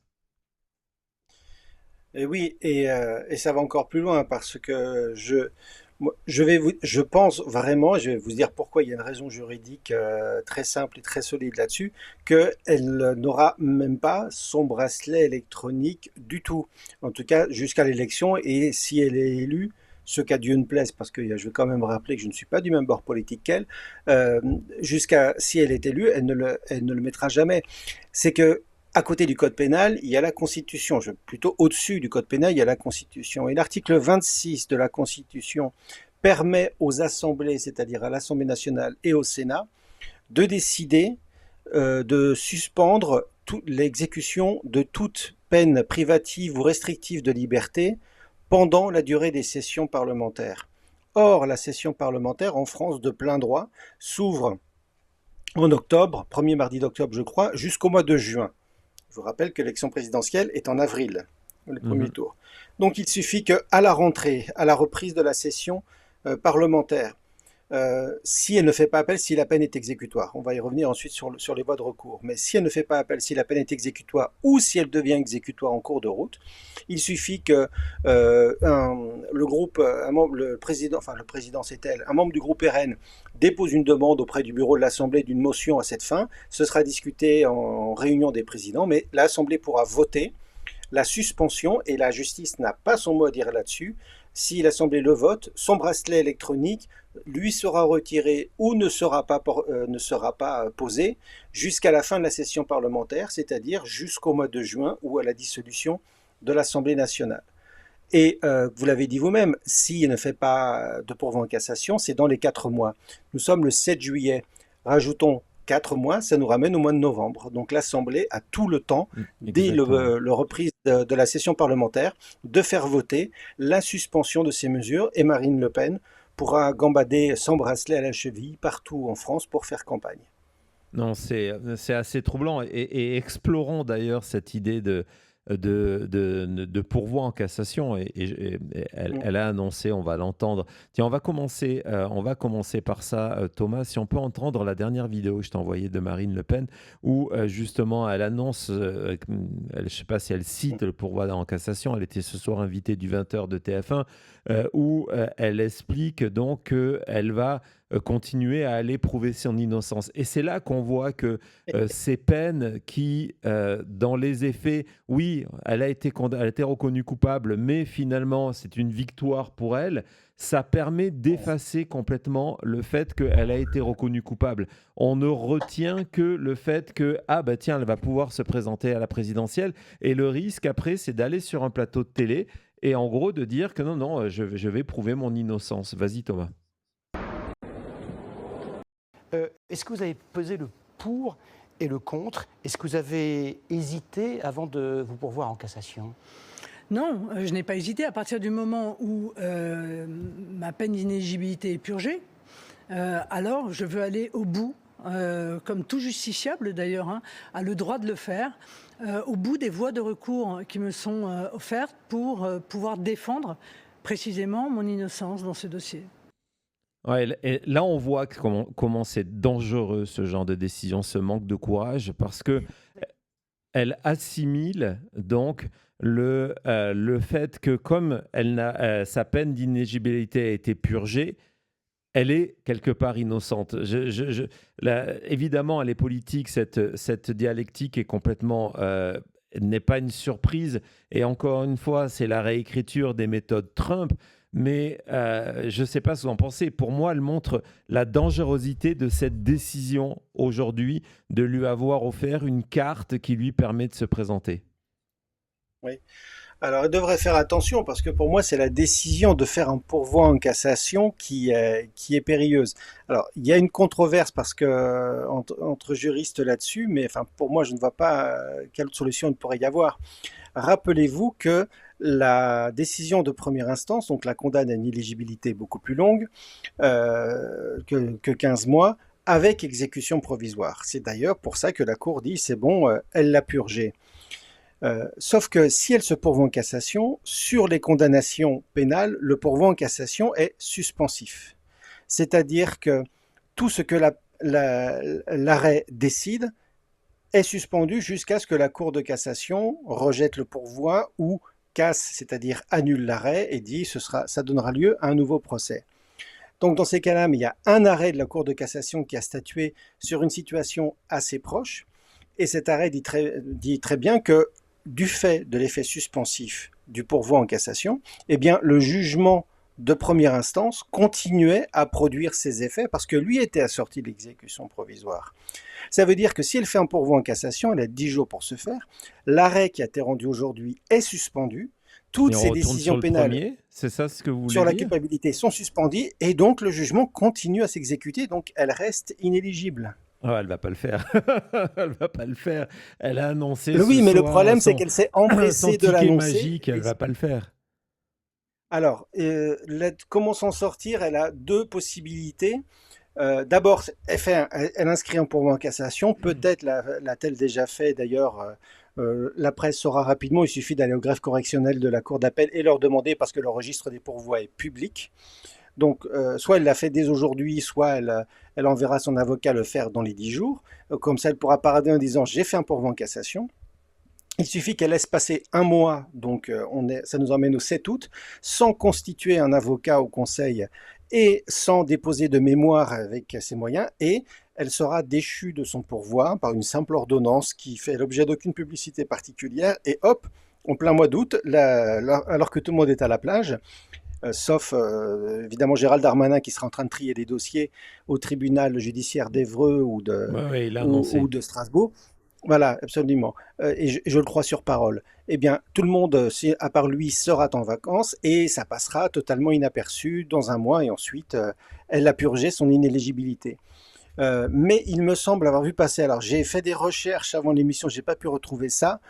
Et oui, et ça va encore plus loin parce que je pense vraiment, je vais vous dire pourquoi il y a une raison juridique très simple et très solide là-dessus, qu'elle n'aura même pas son bracelet électronique du tout. En tout cas, jusqu'à l'élection, et si elle est élue, ce qu'à Dieu ne plaise, parce que je vais quand même rappeler que je ne suis pas du même bord politique qu'elle, euh, jusqu'à si elle est élue, elle ne le mettra jamais. C'est que à côté du code pénal, il y a la Constitution. Plutôt au-dessus du code pénal, il y a la Constitution. Et l'article 26 de la Constitution permet aux assemblées, c'est-à-dire à l'Assemblée nationale et au Sénat, de décider de suspendre l'exécution de toute peine privative ou restrictive de liberté pendant la durée des sessions parlementaires. Or, la session parlementaire en France de plein droit s'ouvre en octobre, premier mardi d'octobre je crois, jusqu'au mois de juin. Je vous rappelle que l'élection présidentielle est en avril, le premier Mhm. tour. Donc il suffit qu'à la rentrée, à la reprise de la session parlementaire, si elle ne fait pas appel, si la peine est exécutoire, on va y revenir ensuite sur les voies de recours, mais si elle ne fait pas appel, si la peine est exécutoire ou si elle devient exécutoire en cours de route, il suffit que le groupe, le président, enfin le président c'est elle, un membre du groupe RN dépose une demande auprès du bureau de l'Assemblée d'une motion à cette fin. Ce sera discuté en réunion des présidents, mais l'Assemblée pourra voter la suspension et la justice n'a pas son mot à dire là-dessus. Si l'Assemblée le vote, son bracelet électronique lui sera retiré ou ne sera pas posé jusqu'à la fin de la session parlementaire, c'est-à-dire jusqu'au mois de juin ou à la dissolution de l'Assemblée nationale. Et vous l'avez dit vous-même, s'il ne fait pas de pourvoi en cassation, c'est dans les 4 mois. Nous sommes le 7 juillet. Rajoutons 4 mois, ça nous ramène au mois de novembre. Donc l'Assemblée a tout le temps, dès Exactement. le reprise de la session parlementaire, de faire voter la suspension de ces mesures. Et Marine Le Pen pourra gambader sans bracelet à la cheville partout en France pour faire campagne. Non, c'est assez troublant et explorons d'ailleurs cette idée de pourvoi en cassation. Et Mm. elle a annoncé, on va l'entendre. Tiens, on va commencer par ça, Thomas. Si on peut entendre la dernière vidéo que je t'ai envoyée de Marine Le Pen, où justement elle annonce, je ne sais pas si elle cite le pourvoi en cassation, elle était ce soir invitée du 20h de TF1, où elle explique donc qu'elle va continuer à aller prouver son innocence. Et c'est là qu'on voit que ces peines qui, dans les effets, oui, elle a été reconnue coupable, mais finalement, c'est une victoire pour elle. Ça permet d'effacer complètement le fait qu'elle a été reconnue coupable. On ne retient que le fait que, ah bah tiens, elle va pouvoir se présenter à la présidentielle. Et le risque après, c'est d'aller sur un plateau de télé et en gros de dire que non, non, je vais prouver mon innocence. Vas-y, Thomas. Est-ce que vous avez pesé le pour et le contre? Est-ce que vous avez hésité avant de vous pourvoir en cassation? Non, je n'ai pas hésité. À partir du moment où ma peine d'inéligibilité est purgée, alors je veux aller au bout, comme tout justiciable d'ailleurs, hein, a le droit de le faire, au bout des voies de recours qui me sont offertes pour pouvoir défendre précisément mon innocence dans ce dossier. Ouais, et là, on voit comment c'est dangereux ce genre de décision, ce manque de courage, parce que elle assimile donc le fait que comme sa peine d'inéligibilité a été purgée, elle est quelque part innocente. Évidemment, elle est politique, cette dialectique est complètement n'est pas une surprise. Et encore une fois, c'est la réécriture des méthodes Trump. Mais je ne sais pas ce que vous en pensez. Pour moi, elle montre la dangerosité de cette décision aujourd'hui de lui avoir offert une carte qui lui permet de se présenter. Oui. Alors, elle devrait faire attention parce que pour moi, c'est la décision de faire un pourvoi en cassation qui est périlleuse. Alors, il y a une controverse parce que entre juristes là-dessus, mais enfin, pour moi, je ne vois pas quelle autre solution il pourrait y avoir. Rappelez-vous que la décision de première instance, donc la condamne à une éligibilité beaucoup plus longue que 15 mois, avec exécution provisoire. C'est d'ailleurs pour ça que la Cour dit c'est bon, elle l'a purgé. Sauf que si elle se pourvoit en cassation, sur les condamnations pénales, le pourvoi en cassation est suspensif. C'est-à-dire que tout ce que l'arrêt décide est suspendu jusqu'à ce que la Cour de cassation rejette le pourvoi ou casse, c'est-à-dire annule l'arrêt et dit ça donnera lieu à un nouveau procès. Donc dans ces cas-là, il y a un arrêt de la Cour de cassation qui a statué sur une situation assez proche, et cet arrêt dit très bien que du fait de l'effet suspensif du pourvoi en cassation, eh bien le jugement de première instance continuait à produire ses effets parce que lui était assorti de l'exécution provisoire. Ça veut dire que si elle fait un pourvoi en cassation, elle a 10 jours pour se faire. L'arrêt qui a été rendu aujourd'hui est suspendu. Toutes ces décisions pénales c'est ça ce que vous voulez sur la dire culpabilité sont suspendues et donc le jugement continue à s'exécuter, donc elle reste inéligible. Oh, elle va pas le faire. Elle va pas le faire. Elle a annoncé. Oui, mais le problème, c'est qu'elle s'est empressée de l'annoncer. Magique, elle va pas le faire. Alors, comment s'en sortir? Elle a deux possibilités. D'abord, elle inscrit un pourvoi en cassation. Peut-être l'a-t-elle déjà fait. D'ailleurs, la presse saura rapidement. Il suffit d'aller au greffe correctionnel de la Cour d'appel et leur demander parce que le registre des pourvois est public. Donc, soit elle l'a fait dès aujourd'hui, soit elle enverra son avocat le faire dans les 10 jours. Comme ça, elle pourra parader en disant « j'ai fait un pourvoi en cassation ». Il suffit qu'elle laisse passer un mois, donc ça nous emmène au 7 août, sans constituer un avocat au conseil et sans déposer de mémoire avec ses moyens, et elle sera déchue de son pourvoi par une simple ordonnance qui fait l'objet d'aucune publicité particulière, et hop, en plein mois d'août, alors que tout le monde est à la plage, sauf évidemment Gérald Darmanin qui sera en train de trier des dossiers au tribunal judiciaire d'Évreux ou de Strasbourg. Voilà, absolument. Et je le crois sur parole. Eh bien, tout le monde, à part lui, sera en vacances et ça passera totalement inaperçu dans un mois et ensuite, elle a purgé son inéligibilité. Mais il me semble avoir vu passer, alors j'ai fait des recherches avant l'émission, j'ai pas pu retrouver ça,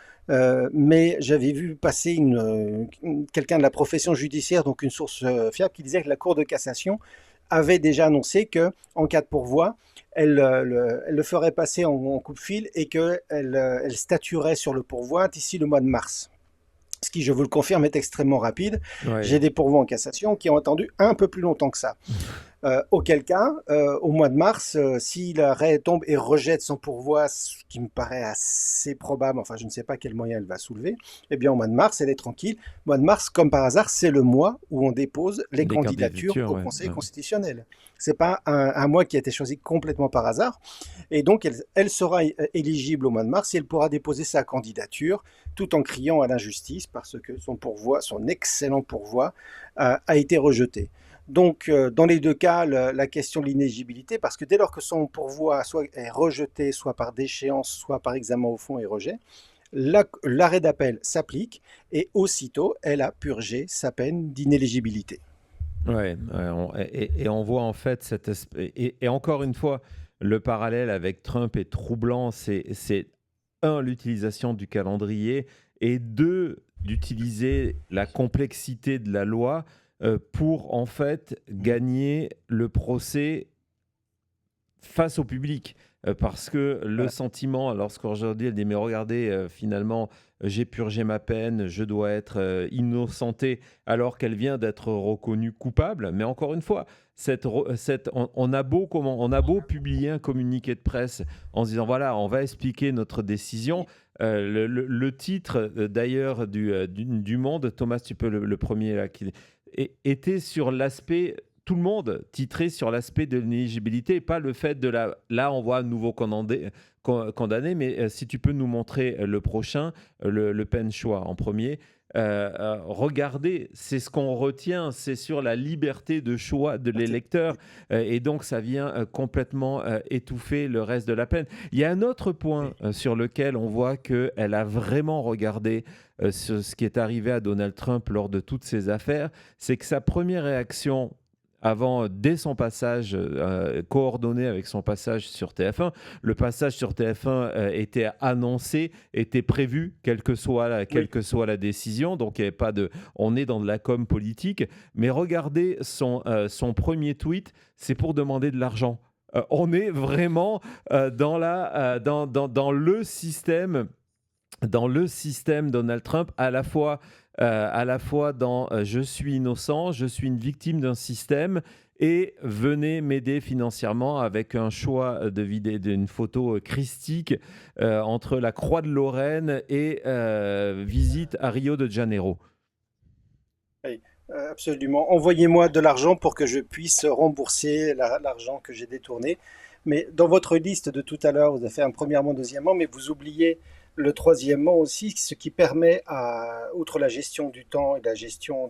mais j'avais vu passer quelqu'un de la profession judiciaire, donc une source fiable, qui disait que la Cour de cassation avait déjà annoncé que, en cas de pourvoi, elle le ferait passer en coup de fil et qu'elle statuerait sur le pourvoi d'ici le mois de mars. Ce qui, je vous le confirme, est extrêmement rapide. Ouais. J'ai des pourvois en cassation qui ont attendu un peu plus longtemps que ça. Auquel cas, au mois de mars, si l'arrêt tombe et rejette son pourvoi, ce qui me paraît assez probable, enfin je ne sais pas quel moyen elle va soulever, eh bien au mois de mars, elle est tranquille. Au mois de mars, comme par hasard, c'est le mois où on dépose les candidatures au Conseil constitutionnel. C'est pas un mois qui a été choisi complètement par hasard. Et donc elle sera éligible au mois de mars et elle pourra déposer sa candidature tout en criant à l'injustice parce que son excellent pourvoi, a été rejeté. Donc, dans les deux cas, la question de l'inéligibilité, parce que dès lors que son pourvoi soit est rejeté, soit par déchéance, soit par examen au fond et rejet, l'arrêt d'appel s'applique et aussitôt, elle a purgé sa peine d'inéligibilité. Ouais, et on voit en fait cet aspect. Et encore une fois, le parallèle avec Trump est troublant. C'est l'utilisation du calendrier et d'utiliser la complexité de la loi pour en fait gagner le procès face au public. Parce que le sentiment, lorsqu'aujourd'hui elle dit mais regardez, finalement j'ai purgé ma peine, je dois être innocenté alors qu'elle vient d'être reconnue coupable. Mais encore une fois, on a beau publier un communiqué de presse en se disant voilà, on va expliquer notre décision. Le titre d'ailleurs du Monde, Thomas, tu peux le premier là, qui était sur l'aspect. Tout le monde titré sur l'aspect de l'inéligibilité, pas le fait de là on voit un nouveau condamné, mais si tu peux nous montrer le prochain, le Pen choix en premier. Regardez, c'est ce qu'on retient, c'est sur la liberté de choix de l'électeur, et donc ça vient complètement étouffer le reste de la peine. Il y a un autre point sur lequel on voit qu'elle a vraiment regardé ce qui est arrivé à Donald Trump lors de toutes ces affaires, c'est que sa première réaction dès son passage coordonné avec son passage sur TF1, le passage sur TF1 était annoncé, était prévu, quelle que soit la décision. Donc, il n'y avait pas on est dans de la com politique. Mais regardez son premier tweet, c'est pour demander de l'argent. On est vraiment dans le système. Dans le système Donald Trump, à la fois dans je suis innocent, je suis une victime d'un système et venez m'aider financièrement avec un choix d'une photo christique entre la Croix de Lorraine et visite à Rio de Janeiro. Oui, absolument. Envoyez-moi de l'argent pour que je puisse rembourser l'argent que j'ai détourné. Mais dans votre liste de tout à l'heure, vous avez fait un premièrement, deuxièmement, mais vous oubliez le troisièmement aussi, ce qui permet, outre la gestion du temps et la gestion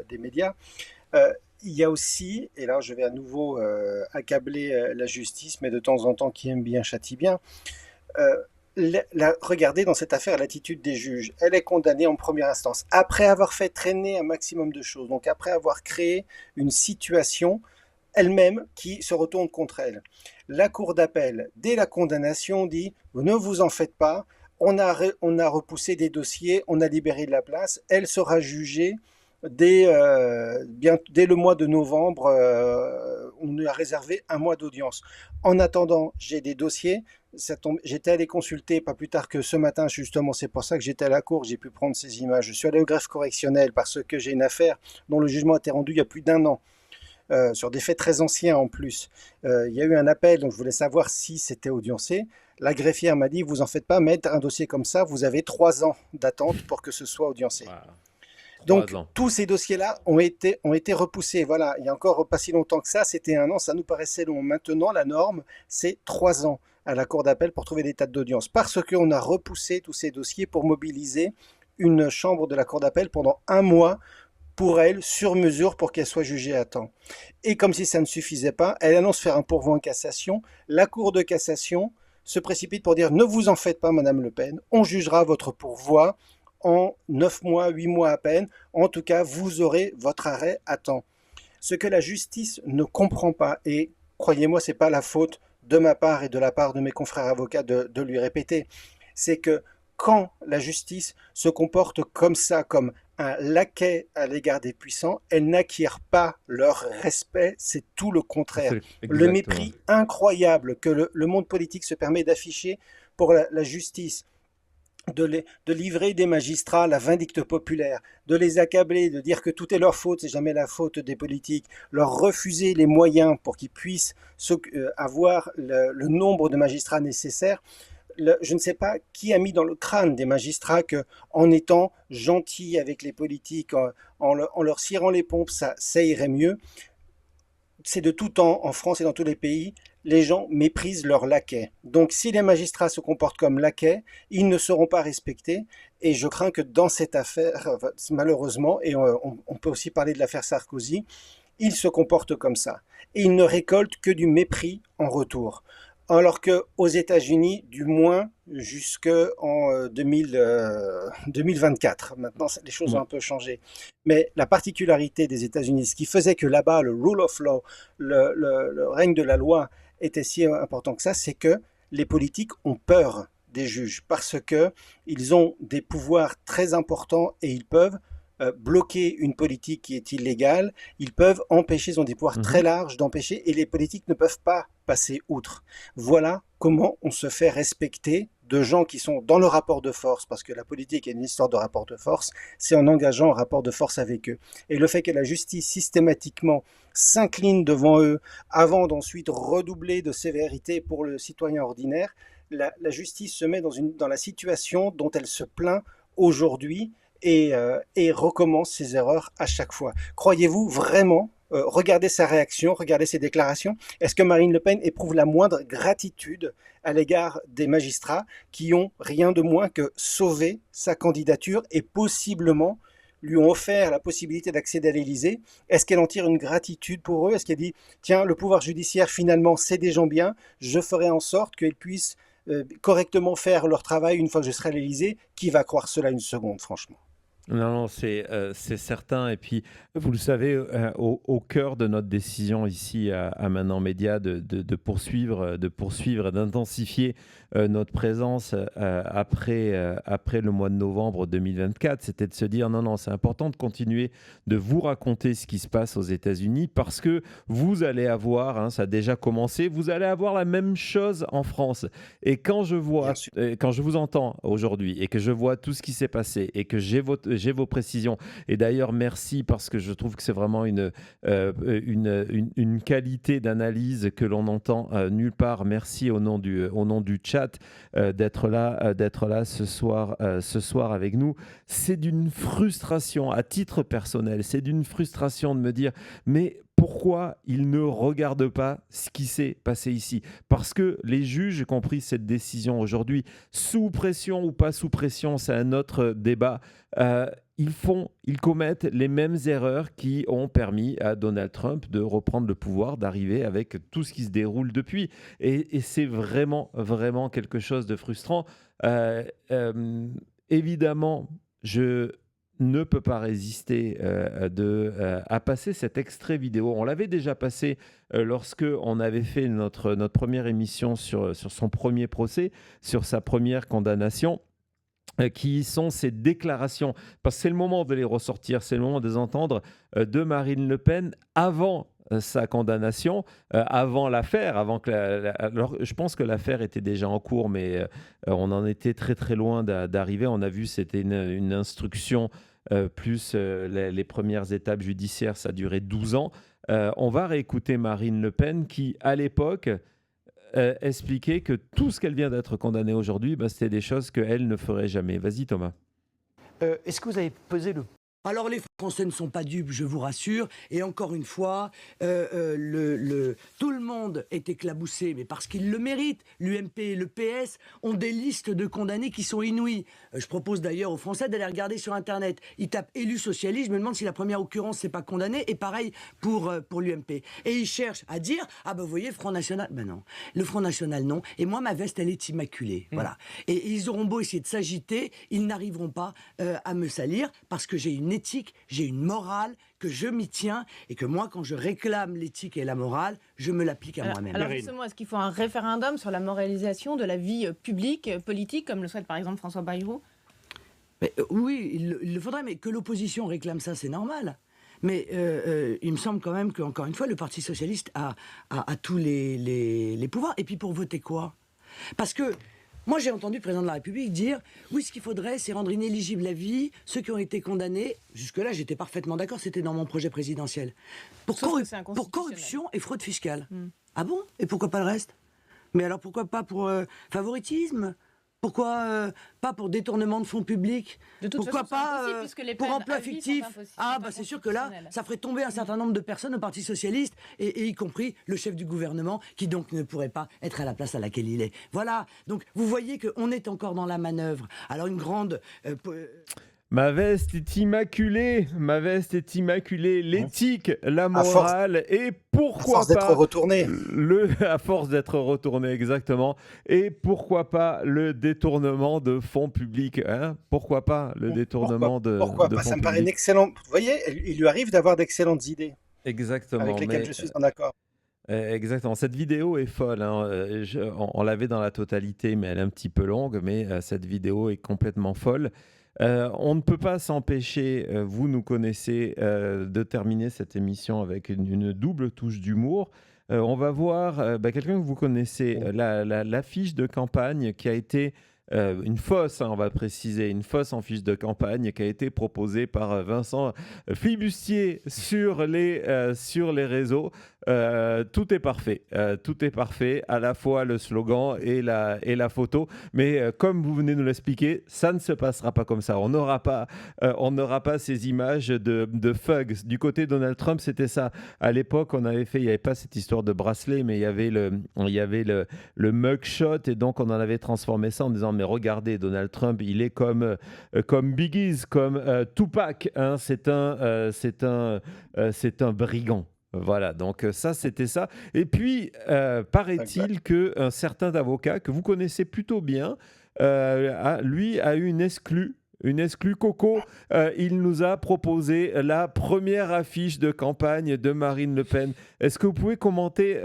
des médias, euh, il y a aussi, et là je vais à nouveau accabler la justice, mais de temps en temps qui aime bien châtie bien, euh, regardez dans cette affaire l'attitude des juges. Elle est condamnée en première instance, après avoir fait traîner un maximum de choses, donc après avoir créé une situation elle-même qui se retourne contre elle. La cour d'appel, dès la condamnation, dit ne vous en faites pas, on a repoussé des dossiers, on a libéré de la place, elle sera jugée dès le mois de novembre, on lui a réservé un mois d'audience. En attendant, j'ai des dossiers, j'étais allé consulter pas plus tard que ce matin, justement, c'est pour ça que j'étais à la cour, j'ai pu prendre ces images. Je suis allé au greffe correctionnel parce que j'ai une affaire dont le jugement a été rendu il y a plus d'un an. Sur des faits très anciens en plus. Il y a eu un appel, donc je voulais savoir si c'était audiencé. La greffière m'a dit, vous en faites pas, mettre un dossier comme ça, vous avez 3 ans d'attente pour que ce soit audiencé. Voilà. Donc 3 ans. tous ces dossiers-là ont été repoussés. Voilà, il y a encore pas si longtemps que ça, c'était 1 an, ça nous paraissait long. Maintenant, la norme, c'est 3 ans à la cour d'appel pour trouver des dates d'audience. Parce qu'on a repoussé tous ces dossiers pour mobiliser une chambre de la cour d'appel pendant 1 mois pour elle, sur mesure, pour qu'elle soit jugée à temps. Et comme si ça ne suffisait pas, elle annonce faire un pourvoi en cassation. La Cour de cassation se précipite pour dire ne vous en faites pas, Madame Le Pen, on jugera votre pourvoi en 9 mois, 8 mois à peine. En tout cas, vous aurez votre arrêt à temps. Ce que la justice ne comprend pas, et croyez-moi, ce n'est pas la faute de ma part et de la part de mes confrères avocats de lui répéter, c'est que quand la justice se comporte comme ça, comme un laquais à l'égard des puissants, elle n'acquiert pas leur respect, c'est tout le contraire. Le mépris incroyable que le monde politique se permet d'afficher pour la justice, de livrer des magistrats à la vindicte populaire, de les accabler, de dire que tout est leur faute, c'est jamais la faute des politiques, leur refuser les moyens pour qu'ils puissent avoir le nombre de magistrats nécessaires. Je ne sais pas qui a mis dans le crâne des magistrats que, en étant gentils avec les politiques, en leur cirant les pompes, ça irait mieux. C'est de tout temps, en France et dans tous les pays, les gens méprisent leurs laquais. Donc si les magistrats se comportent comme laquais, ils ne seront pas respectés. Et je crains que dans cette affaire, malheureusement, et on peut aussi parler de l'affaire Sarkozy, ils se comportent comme ça. Et ils ne récoltent que du mépris en retour. Alors qu'aux États-Unis, du moins jusqu'en 2024, maintenant les choses ont un peu changé. Mais la particularité des États-Unis, ce qui faisait que là-bas le rule of law, le règne de la loi était si important que ça, c'est que les politiques ont peur des juges parce qu'ils ont des pouvoirs très importants et ils peuvent bloquer une politique qui est illégale, ils peuvent empêcher, ils ont des pouvoirs très larges d'empêcher et les politiques ne peuvent pas passer outre. Voilà comment on se fait respecter de gens qui sont dans le rapport de force, parce que la politique est une histoire de rapport de force, c'est en engageant un rapport de force avec eux. Et le fait que la justice systématiquement s'incline devant eux avant d'ensuite redoubler de sévérité pour le citoyen ordinaire, la justice se met dans la situation dont elle se plaint aujourd'hui et recommence ses erreurs à chaque fois. Croyez-vous vraiment, regardez sa réaction, regardez ses déclarations, est-ce que Marine Le Pen éprouve la moindre gratitude à l'égard des magistrats qui ont rien de moins que sauvé sa candidature et possiblement lui ont offert la possibilité d'accéder à l'Élysée? Est-ce qu'elle en tire une gratitude pour eux? Est-ce qu'elle dit, tiens, le pouvoir judiciaire finalement c'est des gens bien, je ferai en sorte qu'ils puissent correctement faire leur travail une fois que je serai à l'Élysée? Qui va croire cela une seconde, franchement? Non, c'est certain. Et puis, vous le savez, au cœur de notre décision ici à Maintenant Média de poursuivre et d'intensifier notre présence après le mois de novembre 2024, c'était de se dire non, c'est important de continuer de vous raconter ce qui se passe aux États-Unis parce que vous allez avoir, ça a déjà commencé, vous allez avoir la même chose en France. Et quand je vous entends aujourd'hui et que je vois tout ce qui s'est passé et que j'ai vos précisions, et d'ailleurs merci parce que je trouve que c'est vraiment une qualité d'analyse que l'on n'entend nulle part. Merci au nom du chat d'être là ce soir avec nous. C'est d'une frustration à titre personnel, c'est d'une frustration de me dire mais pourquoi ils ne regardent pas ce qui s'est passé ici? Parce que les juges qui ont pris cette décision aujourd'hui, sous pression ou pas sous pression, c'est un autre débat, ils commettent les mêmes erreurs qui ont permis à Donald Trump de reprendre le pouvoir, d'arriver avec tout ce qui se déroule depuis. Et c'est vraiment, vraiment quelque chose de frustrant. Évidemment, je ne peux pas résister à passer cet extrait vidéo. On l'avait déjà passé lorsque on avait fait notre première émission sur son premier procès, sur sa première condamnation, qui sont ces déclarations. Parce que c'est le moment de les ressortir, c'est le moment de les entendre de Marine Le Pen avant sa condamnation, avant l'affaire, alors, je pense que l'affaire était déjà en cours, mais on en était très très loin d'arriver. On a vu, c'était une instruction plus les premières étapes judiciaires, ça a duré 12 ans. On va réécouter Marine Le Pen qui, à l'époque, expliquait que tout ce qu'elle vient d'être condamnée aujourd'hui, c'était des choses qu'elle ne ferait jamais. Vas-y Thomas. Est-ce que vous avez pesé le... Alors les Français ne sont pas dupes, je vous rassure. Et encore une fois, tout le monde est éclaboussé, mais parce qu'ils le méritent. L'UMP et le PS ont des listes de condamnés qui sont inouïes. Je propose d'ailleurs aux Français d'aller regarder sur Internet. Ils tapent élu socialiste, je me demande si la première occurrence c'est pas condamné. Et pareil pour l'UMP. Et ils cherchent à dire, ah ben vous voyez, Front National, ben non. Le Front National non. Et moi ma veste elle est immaculée. Voilà. Et ils auront beau essayer de s'agiter, ils n'arriveront pas à me salir parce que j'ai une éthique, j'ai une morale, que je m'y tiens et que moi, quand je réclame l'éthique et la morale, je me l'applique à moi-même. Alors justement, est-ce qu'il faut un référendum sur la moralisation de la vie publique, politique, comme le souhaite par exemple François Bayrou? Oui, il le faudrait, mais que l'opposition réclame ça, c'est normal. Mais il me semble quand même qu'encore une fois, le Parti Socialiste a tous les pouvoirs. Et puis pour voter quoi? Parce que moi, j'ai entendu le président de la République dire « Oui, ce qu'il faudrait, c'est rendre inéligible la vie, ceux qui ont été condamnés. » Jusque-là, j'étais parfaitement d'accord, c'était dans mon projet présidentiel. Pour corruption et fraude fiscale. Ah bon? Et pourquoi pas le reste? Mais alors pourquoi pas pour favoritisme? Pourquoi pas pour détournement de fonds publics? Pourquoi pas pour emploi fictif? Ah bah c'est sûr que là, ça ferait tomber un certain nombre de personnes au Parti Socialiste, et y compris le chef du gouvernement, qui donc ne pourrait pas être à la place à laquelle il est. Voilà, donc vous voyez qu'on est encore dans la manœuvre. Alors une grande... Ma veste est immaculée, l'éthique, la morale, et pourquoi pas... À force d'être retourné. À force d'être retourné, exactement. Et pourquoi pas le détournement de fonds publics, hein? Pourquoi pas le détournement de fonds publics? Ça me paraît une excellente... Vous voyez, il lui arrive d'avoir d'excellentes idées. Exactement. Avec lesquelles je suis en accord. Exactement. Cette vidéo est folle, hein. On l'avait dans la totalité, mais elle est un petit peu longue, mais cette vidéo est complètement folle. On ne peut pas s'empêcher, vous nous connaissez, de terminer cette émission avec une double touche d'humour. On va voir quelqu'un que vous connaissez, l'affiche de campagne qui a été une fausse, on va préciser, une fausse en fiche de campagne qui a été proposée par Vincent Flibustier sur les réseaux. Tout est parfait, à la fois le slogan et la photo, mais comme vous venez de nous l'expliquer, ça ne se passera pas comme ça. On n'aura pas ces images de thugs. Du côté de Donald Trump, c'était ça. À l'époque, on avait fait, il n'y avait pas cette histoire de bracelet, mais il y avait le mugshot, et donc on en avait transformé ça en disant mais regardez, Donald Trump, il est comme Biggie, comme Tupac, hein, c'est un brigand. Voilà, donc ça, c'était ça. Et puis, paraît-il qu'un certain avocat que vous connaissez plutôt bien, lui a eu une exclue une exclue Coco. Il nous a proposé la première affiche de campagne de Marine Le Pen. Est-ce que vous pouvez commenter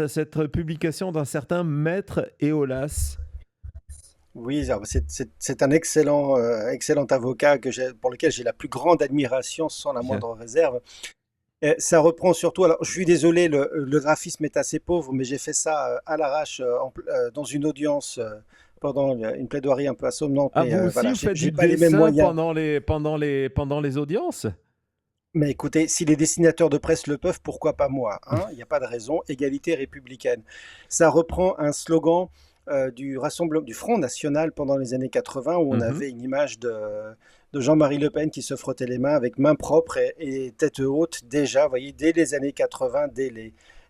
cette publication d'un certain Maître Éolas? Oui, c'est un excellent, excellent avocat pour lequel j'ai la plus grande admiration sans la Bien. moindre réserve. Ça reprend surtout, alors je suis désolé, le graphisme est assez pauvre, mais j'ai fait ça à l'arrache dans une audience pendant une plaidoirie un peu assommante, Ah, mais vous aussi, voilà, vous faites j'ai du pas les mêmes dessin moyens. pendant les audiences? Mais écoutez, si les dessinateurs de presse le peuvent, pourquoi pas moi, hein? Il n'y a pas de raison. Égalité républicaine. Ça reprend un slogan du Front National pendant les années 80 où on Mhm. avait une image de Jean-Marie Le Pen qui se frottait les mains avec main propre et tête haute déjà, vous voyez, dès les années 80, dès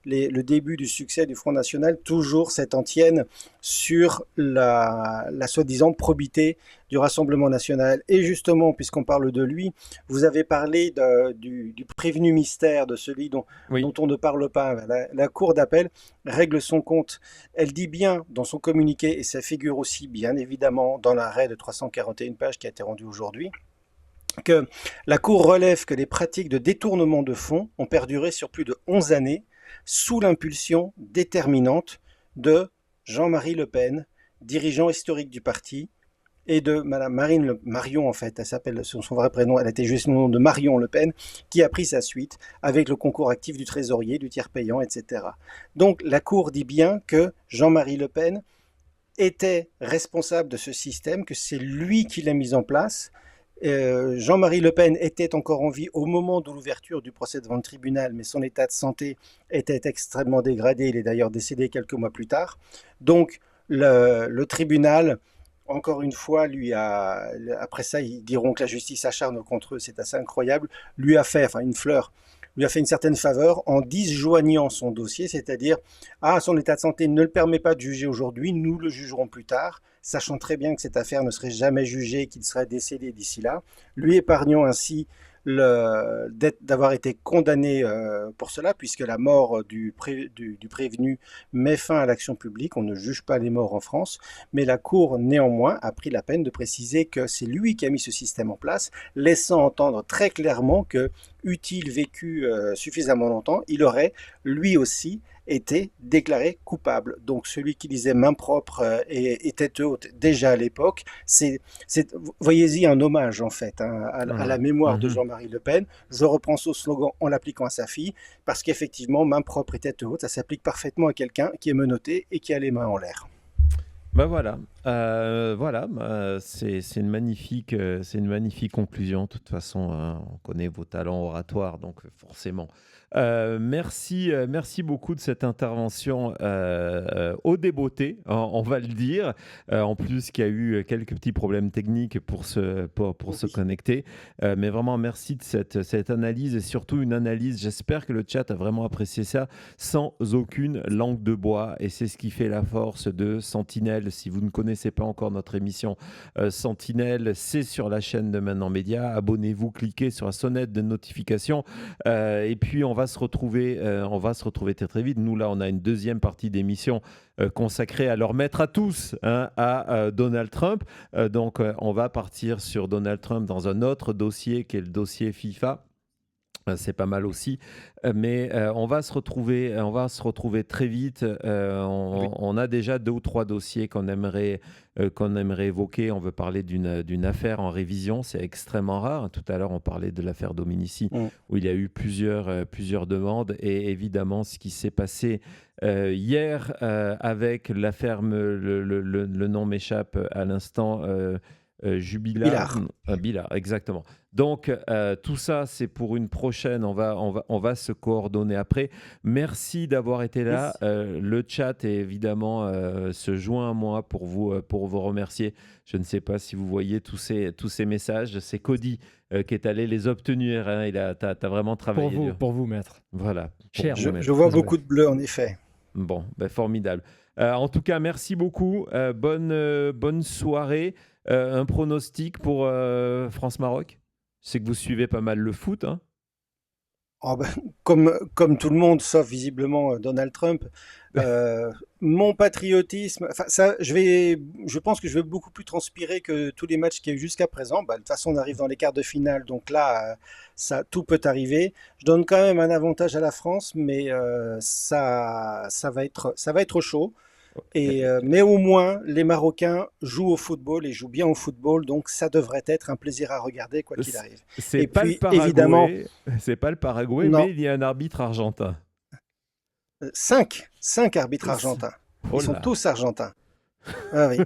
le début du succès du Front National, toujours cette antienne sur la soi-disant probité du Rassemblement national. Et justement, puisqu'on parle de lui, vous avez parlé du prévenu mystère, de celui Oui. dont on ne parle pas. La Cour d'appel règle son compte. Elle dit bien dans son communiqué, et ça figure aussi bien évidemment dans l'arrêt de 341 pages qui a été rendu aujourd'hui, que la Cour relève que les pratiques de détournement de fonds ont perduré sur plus de 11 années sous l'impulsion déterminante de Jean-Marie Le Pen, dirigeant historique du parti, et de Madame Marion, en fait, elle s'appelle son vrai prénom, elle a été jouée sous le nom de Marion Le Pen, qui a pris sa suite avec le concours actif du trésorier, du tiers payant, etc. Donc la Cour dit bien que Jean-Marie Le Pen était responsable de ce système, que c'est lui qui l'a mis en place. Jean-Marie Le Pen était encore en vie au moment de l'ouverture du procès devant le tribunal, mais son état de santé était extrêmement dégradé. Il est d'ailleurs décédé quelques mois plus tard. Donc le tribunal, encore une fois, après ça, ils diront que la justice s'acharne contre eux, c'est assez incroyable, lui a fait, enfin une fleur, lui a fait une certaine faveur en disjoignant son dossier, c'est-à-dire, son état de santé ne le permet pas de juger aujourd'hui, nous le jugerons plus tard, sachant très bien que cette affaire ne serait jamais jugée, qu'il serait décédé d'ici là, lui épargnant ainsi d'avoir été condamné pour cela, puisque la mort du prévenu met fin à l'action publique. On ne juge pas les morts en France, mais la Cour, néanmoins, a pris la peine de préciser que c'est lui qui a mis ce système en place, laissant entendre très clairement que, eût-il vécu suffisamment longtemps, il aurait, lui aussi, été déclaré coupable. Donc celui qui disait main propre et tête haute déjà à l'époque, voyez-y un hommage en fait à la mémoire de Mhm. Jean-Marie Le Pen. Je reprends ce slogan en l'appliquant à sa fille, parce qu'effectivement, main propre et tête haute, ça s'applique parfaitement à quelqu'un qui est menotté et qui a les mains en l'air. Bah voilà, c'est une magnifique conclusion. De toute façon, hein, on connaît vos talents oratoires, donc forcément. Merci beaucoup de cette intervention au débeauté, on va le dire. En plus, qu'il y a eu quelques petits problèmes techniques pour se connecter. Mais vraiment, merci de cette analyse et surtout une analyse. J'espère que le chat a vraiment apprécié ça sans aucune langue de bois. Et c'est ce qui fait la force de Sentinelle. Si vous ne connaissez pas encore notre émission Sentinelle, c'est sur la chaîne de Maintenant Média. Abonnez-vous, cliquez sur la sonnette de notification. Et puis, on va se retrouver très, très vite. Nous, là, on a une deuxième partie d'émission consacrée à leur mettre à tous, hein, à Donald Trump. Donc, on va partir sur Donald Trump dans un autre dossier qui est le dossier FIFA. C'est pas mal aussi, mais on va se retrouver très vite. On a déjà 2 ou 3 dossiers qu'on aimerait évoquer. On veut parler d'une affaire en révision, c'est extrêmement rare. Tout à l'heure, on parlait de l'affaire Dominici, où il y a eu plusieurs demandes, et évidemment, ce qui s'est passé hier avec l'affaire, le nom m'échappe à l'instant. Jubilar. Billard, exactement. Donc, tout ça, c'est pour une prochaine. On va se coordonner après. Merci d'avoir été là. Le chat, évidemment, se joint à moi pour vous remercier. Je ne sais pas si vous voyez tous ces messages. C'est Cody qui est allé les obtenir. Hein. T'as vraiment travaillé dur. Pour vous, maître. Voilà. Cher. Je vois beaucoup de bleu, en effet. Bon, formidable. En tout cas, merci beaucoup. Bonne soirée. Un pronostic pour France-Maroc? Je sais que vous suivez pas mal le foot, hein? Oh ben, comme tout le monde, sauf visiblement Donald Trump, mon patriotisme, enfin ça, je pense que je vais beaucoup plus transpirer que tous les matchs qu'il y a eu jusqu'à présent. Bah, de toute façon, on arrive dans les quarts de finale, donc là, ça, tout peut arriver. Je donne quand même un avantage à la France, mais ça va être chaud. Mais au moins, les Marocains jouent au football et jouent bien au football, donc ça devrait être un plaisir à regarder quoi qu'il arrive. C'est Et pas le puis, évidemment, Paraguay, c'est pas le Paraguay, non, mais il y a un arbitre argentin. cinq arbitres argentins. Oh Ils sont là. tous argentins. Ah oui.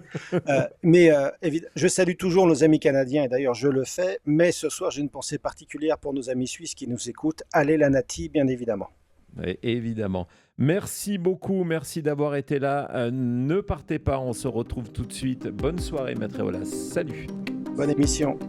Je salue toujours nos amis canadiens, et d'ailleurs je le fais, mais ce soir j'ai une pensée particulière pour nos amis suisses qui nous écoutent. Allez la Nati, bien évidemment. Oui, évidemment. Merci beaucoup, merci d'avoir été là. Ne partez pas, on se retrouve tout de suite. Bonne soirée, Maître Eolas. Salut. Bonne émission.